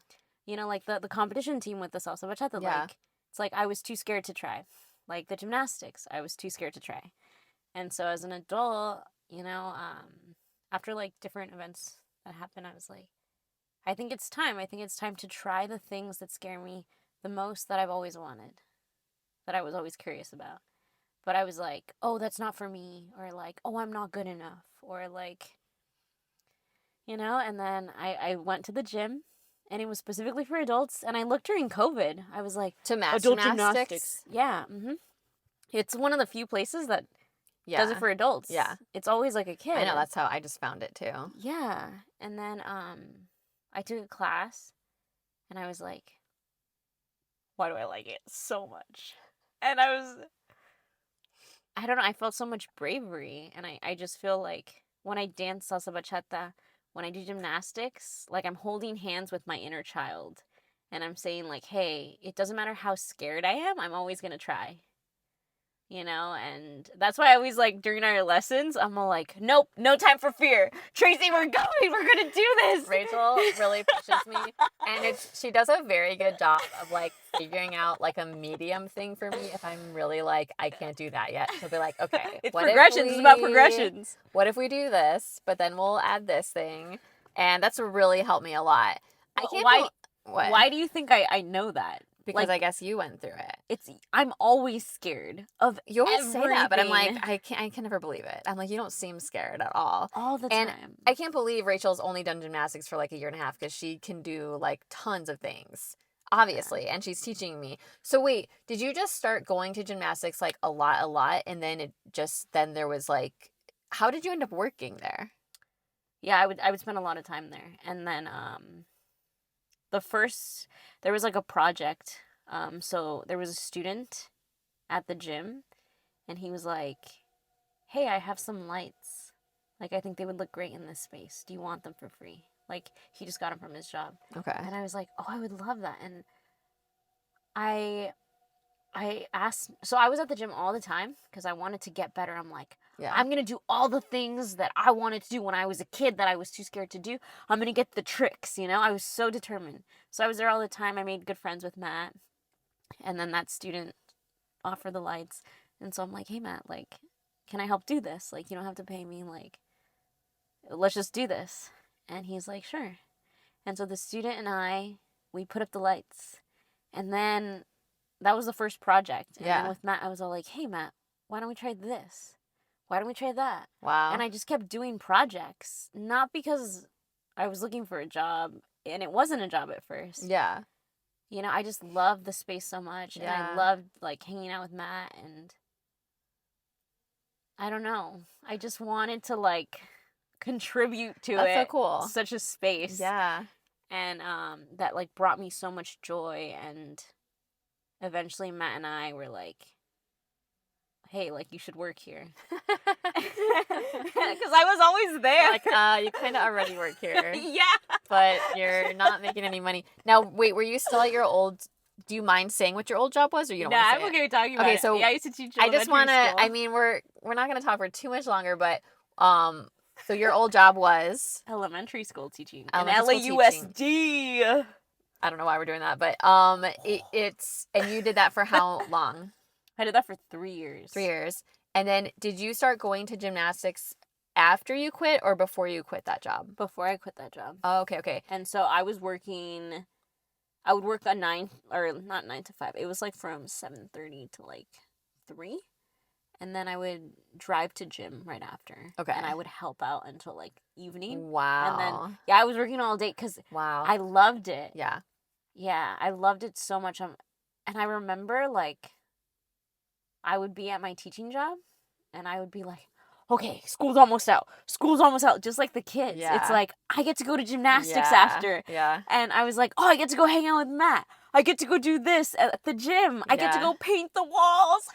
You know, like the competition team with the salsa bachata, Yeah. like it's like I was too scared to try. Like the gymnastics, I was too scared to try. And so as an adult, you know, after like different events that happened, I was like, I think it's time. I think it's time to try the things that scare me the most that I've always wanted, that I was always curious about. But I was like, oh, that's not for me, or like, oh, I'm not good enough, or like, you know. And then I went to the gym, and it was specifically for adults. And I looked during COVID. I was like, To Mats adult Gymnastics? gymnastics. Yeah. It's one of the few places that does Yeah. it for adults. Yeah. It's always like a kid. I know, that's how I just found it too. Yeah. And then I took a class, and I was like, why do I like it so much? And I don't know, I felt so much bravery. And I just feel like when I dance salsa bachata, when I do gymnastics, like I'm holding hands with my inner child. And I'm saying like, hey, it doesn't matter how scared I am, I'm always going to try. You know, and that's why I always like during our lessons, I'm all like, nope, no time for fear. Tracy, we're gonna do this. Rachel really pushes me, and she does a very good job of like figuring out like a medium thing for me. If I'm really like, I can't do that yet, she'll be like, okay, it's progressions. It's about progressions. What if we do this, but then we'll add this thing, and that's really helped me a lot. Well, I can't. why do you think I know that? Because I guess you went through it. I'm always scared of You always everything. say that, but I'm like, I can never believe it. I'm like, you don't seem scared at all. All the and time. I can't believe Rachel's only done gymnastics for like a year and a half because she can do like tons of things, obviously, and she's teaching me. So wait, did you just start going to gymnastics like a lot, and then then there was like, how did you end up working there? Yeah, I would spend a lot of time there, and then there was like a project. So there was a student at the gym, and he was like, hey, I have some lights. Like, I think they would look great in this space. Do you want them for free? Like, he just got them from his job. Okay. And I was like, oh, I would love that. And I I asked, so I was at the gym all the time because I wanted to get better. I'm like, Yeah. I'm going to do all the things that I wanted to do when I was a kid that I was too scared to do. I'm going to get the tricks, you know? I was so determined. So I was there all the time. I made good friends with Matt. And then that student offered the lights. And so I'm like, hey, Matt, like, can I help do this? Like, you don't have to pay me. Like, let's just do this. And he's like, sure. And so the student and I, we put up the lights. And then that was the first project. And then with Matt, I was all like, hey, Matt, why don't we try this? Why don't we try that? Wow. And I just kept doing projects, not because I was looking for a job, and it wasn't a job at first. Yeah. You know, I just loved the space so much, and I loved, like, hanging out with Matt, and I don't know. I just wanted to, like, contribute to That's it. so cool. Such a space. Yeah. And that, like, brought me so much joy, and eventually Matt and I were like, hey, like, you should work here. Because I was always there. Like, you kind of already work here. Yeah. But you're not making any money. Now, wait, were you still at your old... Do you mind saying what your old job was, or you don't want to say I'm okay talking about it. So yeah, I used to teach I just want to... I mean, we're not going to talk for too much longer, but... So your old job was... Elementary school teaching. Elementary in LAUSD. I don't know why we're doing that, but it's... And you did that for how long? I did that for 3 years. 3 years. And then did you start going to gymnastics after you quit or before you quit that job? Before I quit that job. Oh, okay. And so I was working... I would work at 9... Or not 9 to 5. It was like from 7:30 to like 3. And then I would drive to gym right after. Okay. And I would help out until like evening. Wow. And then, yeah, I was working all day because I loved it. Yeah. Yeah, I loved it so much. And I remember, like, I would be at my teaching job, and I would be like, okay, school's almost out. Just like the kids. Yeah. It's like, I get to go to gymnastics after. Yeah. And I was like, oh, I get to go hang out with Matt. I get to go do this at the gym. I get to go paint the walls.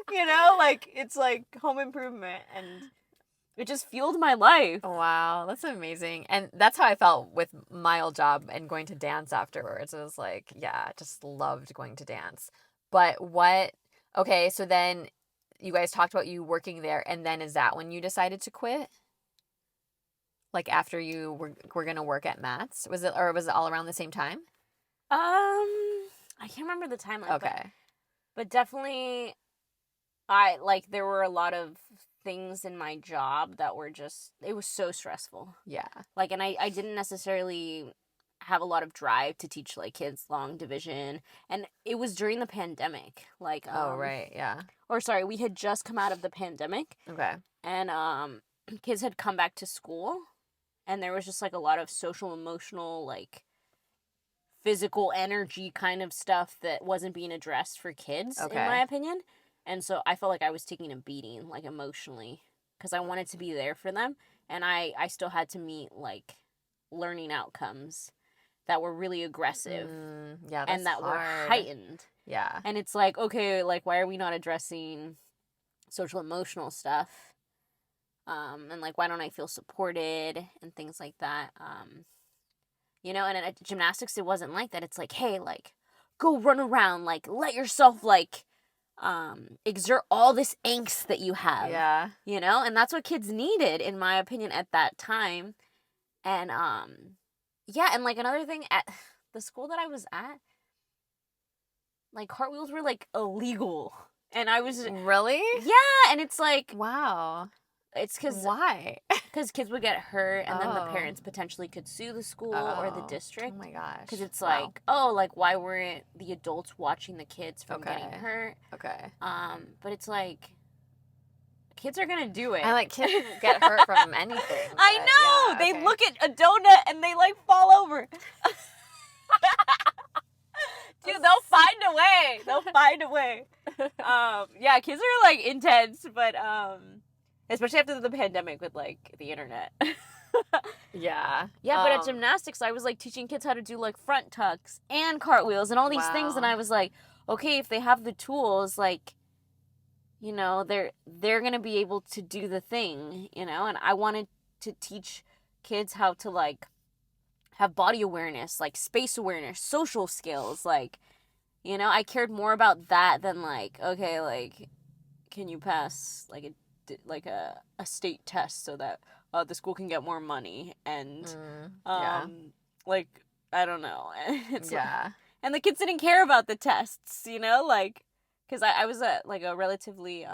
You know, like, it's like home improvement, and it just fueled my life. Wow, that's amazing. And that's how I felt with my old job and going to dance afterwards. It was like, yeah, just loved going to dance. But okay, so then you guys talked about you working there, and then is that when you decided to quit? Like after you were going to work at Matt's? Was it all around the same time? I can't remember the timeline. Okay. But definitely, there were a lot of things in my job that were just, it was so stressful. Yeah. Like, and I didn't necessarily have a lot of drive to teach, like, kids long division. And it was during the pandemic. Like, oh, right, yeah. Or, sorry, we had just come out of the pandemic. Okay. And kids had come back to school. And there was just, like, a lot of social, emotional, like, physical energy kind of stuff that wasn't being addressed for kids, in my opinion. And so I felt like I was taking a beating, like, emotionally, because I wanted to be there for them. And I still had to meet, like, learning outcomes that were really aggressive. Yeah, that's and that hard. were heightened. Yeah. And it's like, okay, like, why are we not addressing social emotional stuff? And, like, why don't I feel supported and things like that? You know, and at gymnastics, it wasn't like that. It's like, hey, like, go run around, like, let yourself, like, exert all this angst that you have. Yeah. You know, and that's what kids needed, in my opinion, at that time. And, yeah, and, like, another thing, at the school that I was at, like, cartwheels were, like, illegal. And I was... Really? Yeah, and it's like... Wow. It's because... Why? Because kids would get hurt, and then the parents potentially could sue the school or the district. Oh my gosh. Because it's like, like, why weren't the adults watching the kids from getting hurt? Okay. But it's like, kids are gonna do it. And, like, kids get hurt from anything. I know! Yeah, they look at a donut and they, like, fall over. Dude, they'll find a way. Yeah, kids are, like, intense, but, especially after the pandemic with, like, the internet. Yeah. Yeah, but at gymnastics, I was, like, teaching kids how to do, like, front tucks and cartwheels and all these things, and I was like, okay, if they have the tools, like, you know, they're gonna be able to do the thing, you know, and I wanted to teach kids how to, like, have body awareness, like, space awareness, social skills, like, You know, I cared more about that than like, okay, like, can you pass like a state test so that the school can get more money and Yeah. like I don't know. It's Yeah. and the kids didn't care about the tests, you know, like because I was at like a relatively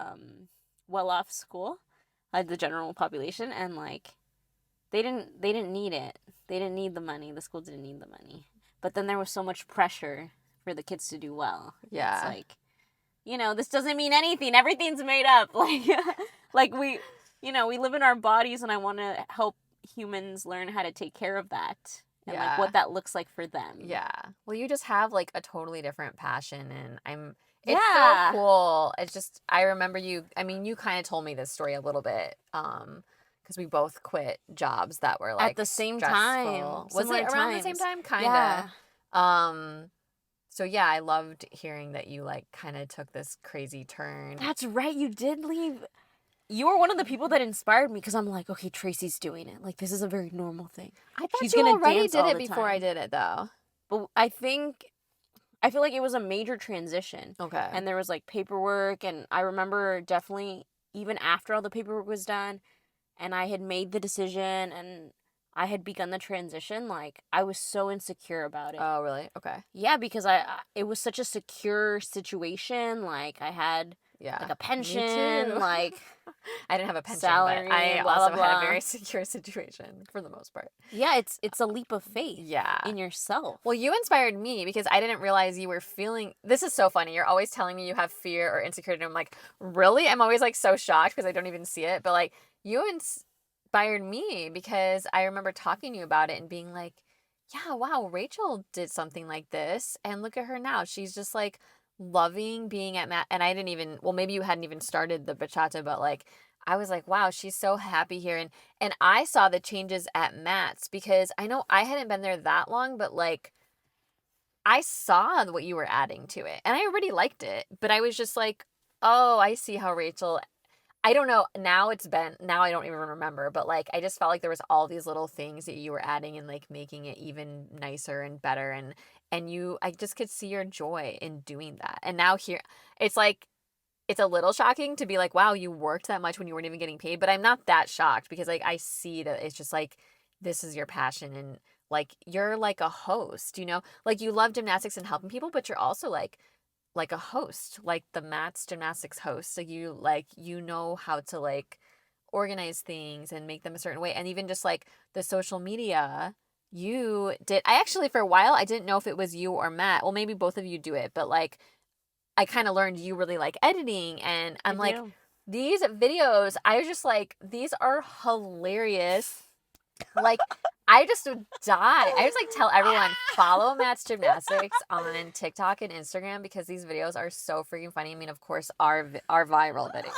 well off school, like the general population, and like they didn't need it. They didn't need the money. The school didn't need the money. But then there was so much pressure for the kids to do well. Yeah. It's like, you know, this doesn't mean anything. Everything's made up. Like we, you know, we live in our bodies, and I want to help humans learn how to take care of that and like what that looks like for them. Yeah. Well, you just have like a totally different passion, and it's Yeah. so cool. It's just, I remember you, I mean, you kind of told me this story a little bit, because we both quit jobs that were like At the same stressful. time. Was it around the same time? Kind of. Yeah. So yeah, I loved hearing that you like kind of took this crazy turn. That's right. You did leave. You were one of the people that inspired me because I'm like, okay, Tracy's doing it. Like, this is a very normal thing. I thought She's you gonna already dance did all it the before I time. did it though. But I feel like it was a major transition. Okay. And there was like paperwork, and I remember definitely even after all the paperwork was done and I had made the decision and I had begun the transition, like I was so insecure about it. Oh, really? Okay. Yeah, because it was such a secure situation. Like I had like a pension, like I didn't have a pension, salary, but I blah, also blah, had a blah. very secure situation for the most part. Yeah, it's a leap of faith. Yeah. In yourself. Well, you inspired me because I didn't realize you were feeling. This is so funny. You're always telling me you have fear or insecurity, and I'm like, really? I'm always like so shocked because I don't even see it. But like, you inspired me because I remember talking to you about it and being like, yeah, wow, Rachel did something like this, and look at her now. She's just like loving being at Matt. And I didn't even. Well, maybe you hadn't even started the bachata, but like, I was like, wow, she's so happy here. And I saw the changes at Matt's because I know I hadn't been there that long, but like I saw what you were adding to it. And I already liked it, but I was just like, oh, I see how Rachel, I don't know, now I don't even remember, but like I just felt like there was all these little things that you were adding and like making it even nicer and better, and you, I just could see your joy in doing that. And now here it's like it's a little shocking to be like, wow, you worked that much when you weren't even getting paid. But I'm not that shocked because like I see that it's just like this is your passion, and like you're like a host, you know? Like you love gymnastics and helping people, but you're also like a host, like the Mats Gymnastics host. So you know how to like organize things and make them a certain way. And even just like the social media, you did. I actually for a while I didn't know if it was you or Matt. Well, maybe both of you do it, but like I kind of learned you really like editing, and I'm like, these videos, I was just like, these are hilarious. Like, I just would die. I just like tell everyone, follow Mats Gymnastics on TikTok and Instagram because these videos are so freaking funny. I mean, of course, our viral video.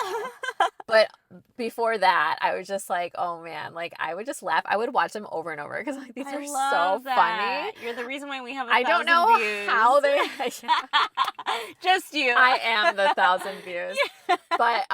But before that, I was just like, oh man, like I would just laugh. I would watch them over and over because like these are so funny. You're the reason why we have I don't know views. how they just you. I am the 1,000 views. Yeah. But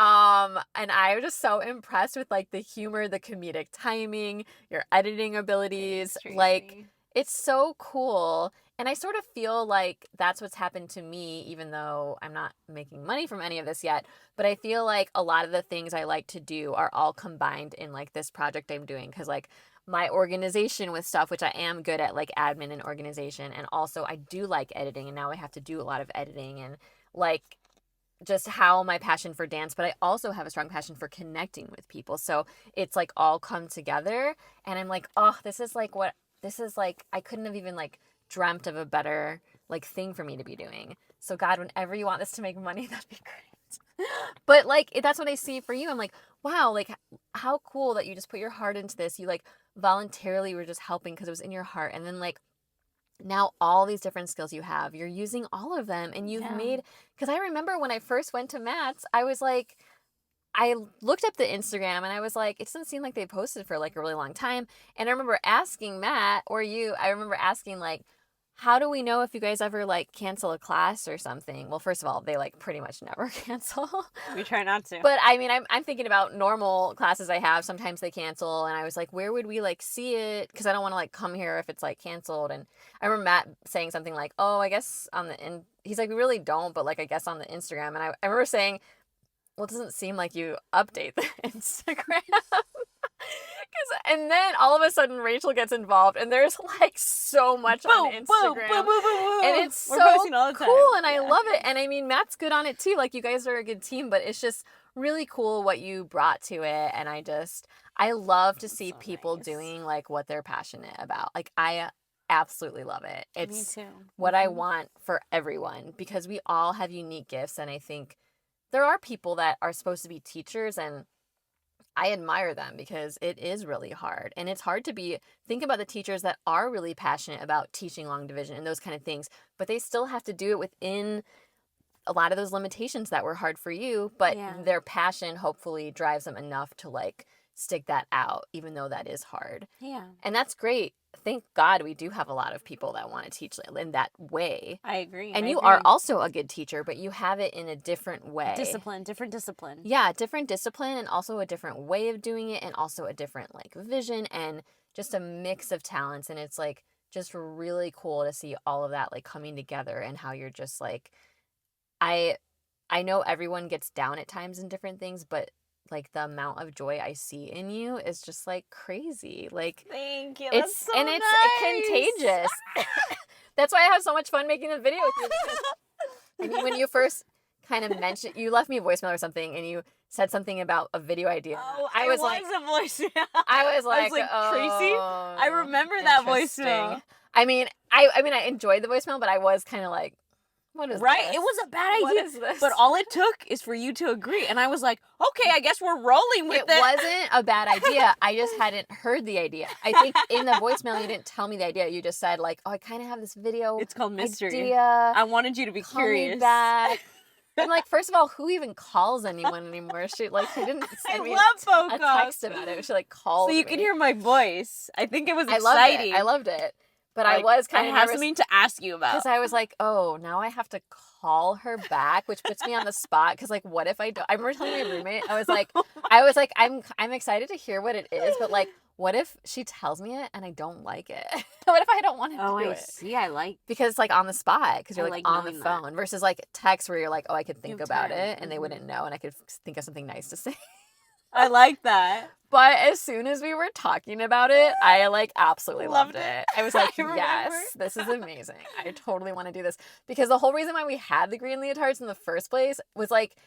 and I was just so impressed with like the humor, the comedic timing, your editing abilities. Thanks, like it's so cool. And I sort of feel like that's what's happened to me, even though I'm not making money from any of this yet. But I feel like a lot of the things I like to do are all combined in like this project I'm doing. Because like my organization with stuff, which I am good at, like admin and organization. And also I do like editing. And now I have to do a lot of editing and like just how my passion for dance. But I also have a strong passion for connecting with people. So it's like all come together. And I'm like, oh, this is like I couldn't have even like dreamt of a better like thing for me to be doing. So God, whenever you want this to make money, that'd be great. But like that's what I see for you. I'm like, wow, like how cool that you just put your heart into this. You like voluntarily were just helping because it was in your heart. And then like now all these different skills you have, you're using all of them, and you've made, because I remember when I first went to Matt's, I was like, I looked up the Instagram and I was like, it doesn't seem like they posted for like a really long time. And I remember asking Matt or you, I remember asking like, how do we know if you guys ever like cancel a class or something? Well, first of all, they like pretty much never cancel. We try not to. But I mean, I'm thinking about normal classes I have. Sometimes they cancel, and I was like, where would we like see it? Because I don't want to like come here if it's like canceled. And I remember Matt saying something like, "Oh, I guess on the he's like, we really don't, but like I guess on the Instagram." And I remember saying, "Well, it doesn't seem like you update the Instagram." And then all of a sudden Rachel gets involved, and there's like so much on Instagram, and it's so cool, and I love it. And I mean, Matt's good on it too. Like, you guys are a good team, but it's just really cool what you brought to it. And I love to see people doing like what they're passionate about. Like, I absolutely love it. It's what I want for everyone, because we all have unique gifts, and I think there are people that are supposed to be teachers, and I admire them because it is really hard. And it's hard to think about the teachers that are really passionate about teaching long division and those kind of things, but they still have to do it within a lot of those limitations that were hard for you, but their passion hopefully drives them enough to like stick that out, even though that is hard. Yeah. And that's great. Thank God we do have a lot of people that want to teach in that way. I agree. And you are also a good teacher, but you have it in a different way. Different discipline. Yeah, different discipline, and also a different way of doing it, and also a different like vision, and just a mix of talents. And it's like just really cool to see all of that like coming together, and how you're just like, I know everyone gets down at times in different things, but like the amount of joy I see in you is just like crazy. Like, thank you. It's so and it's contagious. That's why I have so much fun making the video with you. I mean, when you first kind of mentioned, you left me a voicemail or something, and you said something about a video idea. Oh, I was like, a voicemail. I was like, Tracy. I remember that voicemail. I mean, I enjoyed the voicemail, but I was kind of like, what is right? this? It was a bad idea. What is this? But all it took is for you to agree. And I was like, okay, I guess we're rolling with it. It wasn't a bad idea. I just hadn't heard the idea. I think in the voicemail, you didn't tell me the idea. You just said like, oh, I kind of have this video. It's called Mystery. Idea. I wanted you to be Call curious. Me back. I'm like, first of all, who even calls anyone anymore? She didn't send me a text about it. She like called me. So you could hear my voice. I think it was exciting. I loved it. But like, I was kind of nervous. I have something to ask you about. Because I was like, oh, now I have to call her back, which puts me on the spot. Because like, what if I don't? I remember telling my roommate, I was like, I'm excited to hear what it is, but like, what if she tells me it and I don't like it? What if I don't want to do it? Oh, I see. I like. Because it's like on the spot, because you're like on the phone versus like text where you're like, oh, I could think about it, and they wouldn't know, and I could think of something nice to say. I like that. But as soon as we were talking about it, I like absolutely loved it. I was like, yes, this is amazing. I totally want to do this. Because the whole reason why we had the green leotards in the first place was like,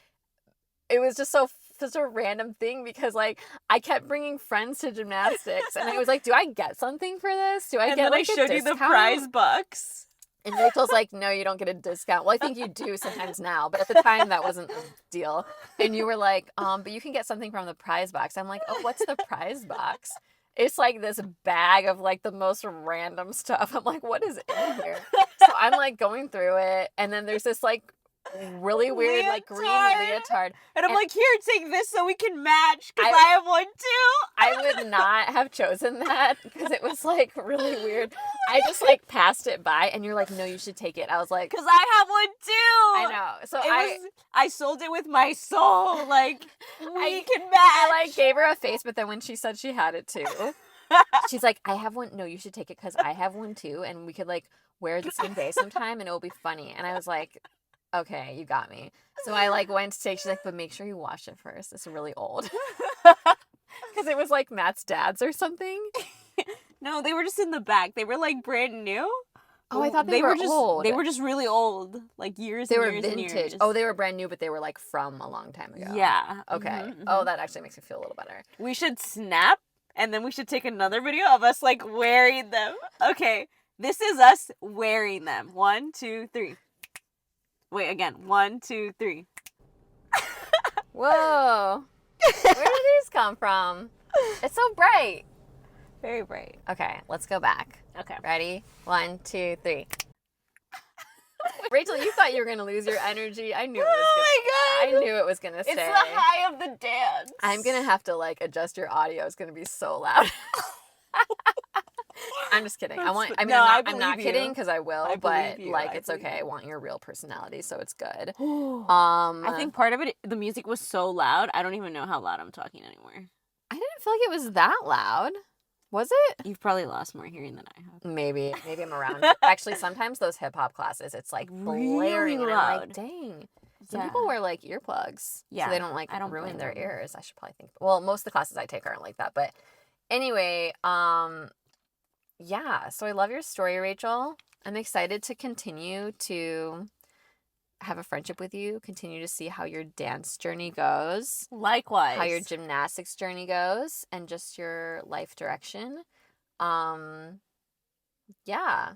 it was just such a random thing, because like I kept bringing friends to gymnastics, and I was like, do I get something for this? Do I get like a discount? And then I showed you the prize box. And Rachel's like, no, you don't get a discount. Well, I think you do sometimes now, but at the time that wasn't a deal. And you were like, but you can get something from the prize box. I'm like, oh, what's the prize box? It's like this bag of like the most random stuff. I'm like, what is in here? So I'm like going through it, and then there's this like really weird like green leotard, and I'm like, here, take this so we can match, because I have one too. I would not have chosen that, because it was like really weird. I just like passed it by, and you're like, no, you should take it. I was like, because I have one too. I know. So I sold it with my soul. Like, we can match. I like gave her a face, but then when she said she had it too, she's like, I have one. No, you should take it, because I have one too, and we could like wear it the same day sometime, and it'll be funny. And I was like, okay, you got me. So I like went to take, she's like, but make sure you wash it first. It's really old. Because it was like Matt's dad's or something. No, they were just in the back. They were like brand new. Oh, I thought they were just old. They were just really old, like years. They were vintage. And years. Oh, they were brand new, but they were like from a long time ago. Yeah. Okay. Mm-hmm. Oh, that actually makes me feel a little better. We should snap, and then we should take another video of us like wearing them. Okay, this is us wearing them. 1, 2, 3. Wait, again. 1, 2, 3. Whoa. Where did these come from? It's so bright. Very bright. Okay, let's go back. Okay. Ready? 1, 2, 3. Rachel, you thought you were going to lose your energy. I knew it was going to stay. It's the high of the dance. I'm going to have to like adjust your audio. It's going to be so loud. I'm just kidding. I'm not believe kidding you. because I will, I but believe you. like I it's believe okay. I you. want your real personality, so it's good. I think part of it, the music was so loud. I don't even know how loud I'm talking anymore. I didn't feel like it was that loud. Was it? You've probably lost more hearing than I have. Maybe I'm around. Actually, sometimes those hip hop classes, it's like blaring, Really and I'm like, loud. dang. Some Yeah. people wear like earplugs, Yeah, so they don't like I don't ruin blame their them. ears. I should probably think. Well, most of the classes I take aren't like that, but anyway, yeah. So I love your story, Rachel. I'm excited to continue to have a friendship with you. Continue to see how your dance journey goes, Likewise. how your gymnastics journey goes, and just your life direction. Yeah.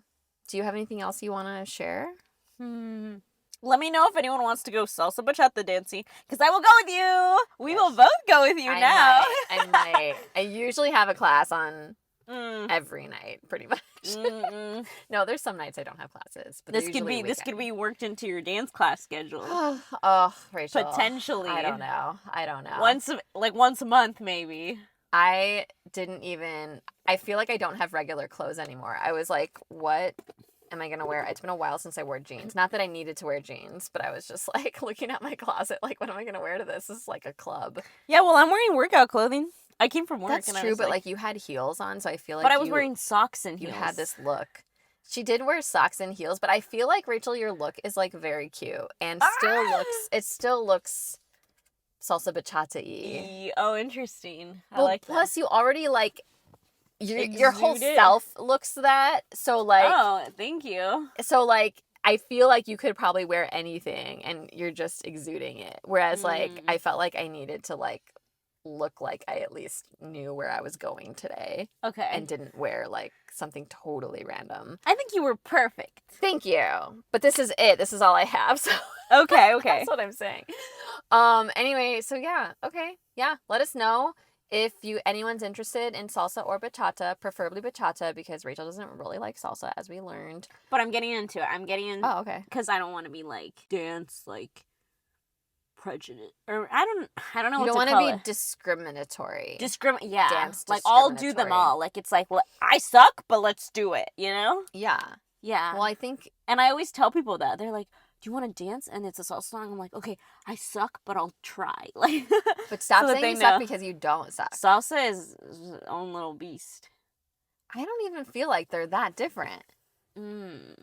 Do you have anything else you want to share? Let me know if anyone wants to go salsa bachata dancing, because I will go with you. We will both go with you now. I might. I usually have a class on every night, pretty much. No, there's some nights I don't have classes, but this could be worked into your dance class schedule. Oh, Rachel. Potentially. I don't know. Once a month, maybe. I feel like I don't have regular clothes anymore. I was like, what am I going to wear? It's been a while since I wore jeans. Not that I needed to wear jeans, but I was just like looking at my closet, like, what am I going to wear to this? This is like a club. Yeah, well, I'm wearing workout clothing. I came from work. That's true, but like you had heels on, so I feel like But I was wearing socks and heels. You had this look. She did wear socks and heels, but I feel like, Rachel, your look is like very cute and still looks salsa bachata-y. Oh, interesting. I like that. Plus, you already like your whole Exuded. self looks that. So like, oh, thank you. So like, I feel like you could probably wear anything, and you're just exuding it. Whereas like, I felt like I needed to like look like I at least knew where I was going today. Okay. And didn't wear like something totally random. I think you were perfect. Thank you. But this is it. This is all I have. So okay. That's what I'm saying. Anyway, so yeah. Okay. Yeah. Let us know if anyone's interested in salsa or bachata, preferably bachata, because Rachel doesn't really like salsa, as we learned. But I'm getting into it. Oh, okay. Because I don't want to be like dance like prejudice, or I don't know what to call it. You don't want to be discriminatory. Yeah. Dance like I'll do them all. Like it's like I suck, but let's do it. You know? Yeah. Yeah. Well, I think, and I always tell people that they're like, "Do you want to dance?" And it's a salsa song. I'm like, "Okay, I suck, but I'll try." Like, but stop saying you suck because you don't suck. Salsa is its own little beast. I don't even feel like they're that different.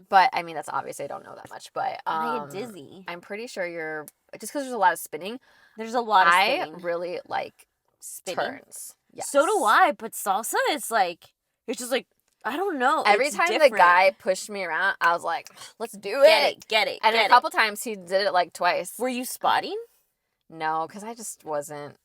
But I mean, that's obvious. I don't know that much, but I get dizzy. I'm pretty sure you're just because there's a lot of spinning. There's a lot of spinning. I really like spinning. Turns. Yes. So do I. But salsa is like it's just like I don't know. Every time the guy pushed me around, I was like, "Let's do it, get it." And a couple times he did it like twice. Were you spotting? No, because I just wasn't.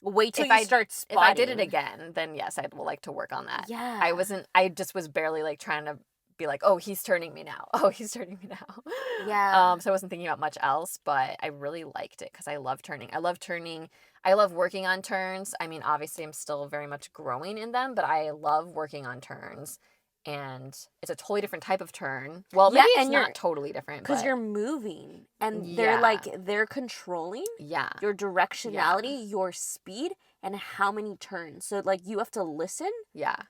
Wait till you start spotting. If I did it again, then yes, I'd like to work on that. Yeah. I wasn't. I just was barely like trying to be like, oh, he's turning me now. Oh, he's turning me now. Yeah. So I wasn't thinking about much else, but I really liked it because I love turning. I love turning. I love working on turns. I mean, obviously, I'm still very much growing in them, but I love working on turns. And it's a totally different type of turn. Well, maybe it's not totally different. Because you're moving. And they're controlling your directionality, your speed, and how many turns. So, like, you have to listen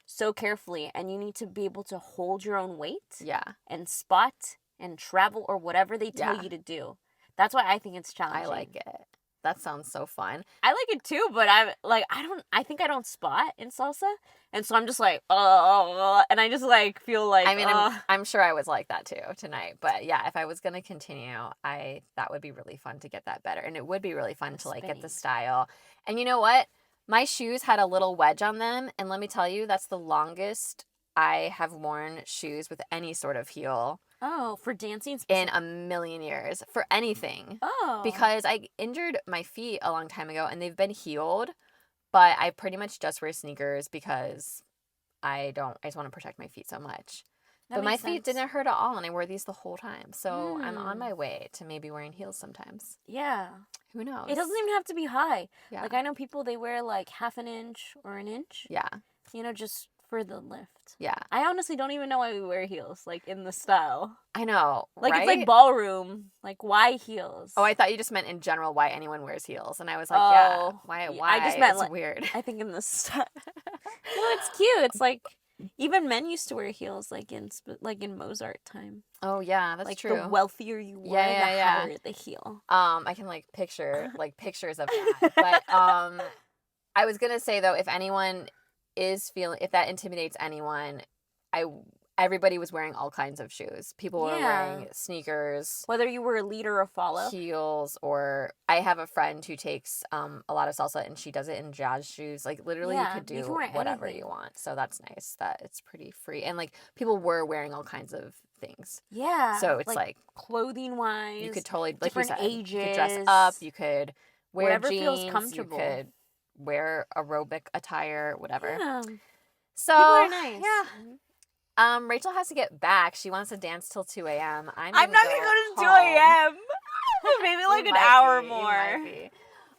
so carefully. And you need to be able to hold your own weight. Yeah. And spot and travel or whatever they tell you to do. That's why I think it's challenging. I like it. That sounds so fun. I like it too, but I think I don't spot in salsa. And so I'm just like, and I just like feel like, I mean, I'm sure I was like that too tonight, but yeah, if I was going to continue, that would be really fun to get that better. And it would be really fun to like get the style. And you know what? My shoes had a little wedge on them. And let me tell you, that's the longest I have worn shoes with any sort of heel. Oh, for dancing in a million years, for anything. Oh. Because I injured my feet a long time ago and they've been healed, but I pretty much just wear sneakers because I just want to protect my feet so much. But my feet didn't hurt at all and I wore these the whole time. So I'm on my way to maybe wearing heels sometimes. Yeah. Who knows? It doesn't even have to be high. Yeah. Like I know people, they wear like half an inch or an inch. Yeah. You know, just for the lift. Yeah. I honestly don't even know why we wear heels, like, in the style. I know, like, right? It's like ballroom. Like, why heels? Oh, I thought you just meant in general why anyone wears heels. And I was like, yeah, why? I just meant, it's like, weird. I think in the style. No, it's cute. It's like, Even men used to wear heels, like in Mozart time. Oh yeah, that's Like true. the wealthier you were, Yeah, the yeah. higher the heel. I can like picture like pictures of that. But I was gonna say though, if anyone is feeling, if that intimidates anyone, everybody was wearing all kinds of shoes. People were wearing sneakers, whether you were a lead or a follow, heels, or I have a friend who takes a lot of salsa and she does it in jazz shoes. Like literally, you could do whatever you want. So that's nice that it's pretty free, and like people were wearing all kinds of things. Yeah. So it's like clothing wise, you could totally, like different you said, ages. you could dress up. You could wear whatever jeans. Feels comfortable. You could wear aerobic attire, whatever. Yeah. So people are nice. Yeah. Rachel has to get back. She wants to dance till 2 a.m. I'm not gonna go to 2 a.m. Maybe like an hour more.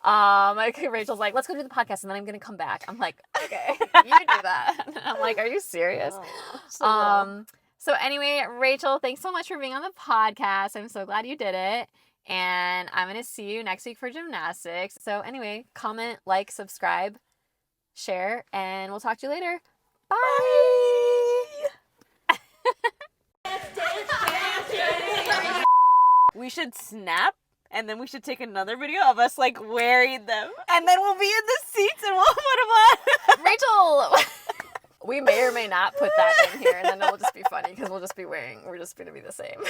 Like Rachel's like, let's go do the podcast and then I'm gonna come back. I'm like, okay, you do that. I'm like, are you serious? So anyway, Rachel, thanks so much for being on the podcast. I'm so glad you did it. And I'm going to see you next week for gymnastics. So anyway, comment, like, subscribe, share, and we'll talk to you later. Bye. We should snap, and then we should take another video of us like wearing them. And then we'll be in the seats and we'll put them on. Rachel! We may or may not put that in here, and then it'll just be funny because we're just going to be the same.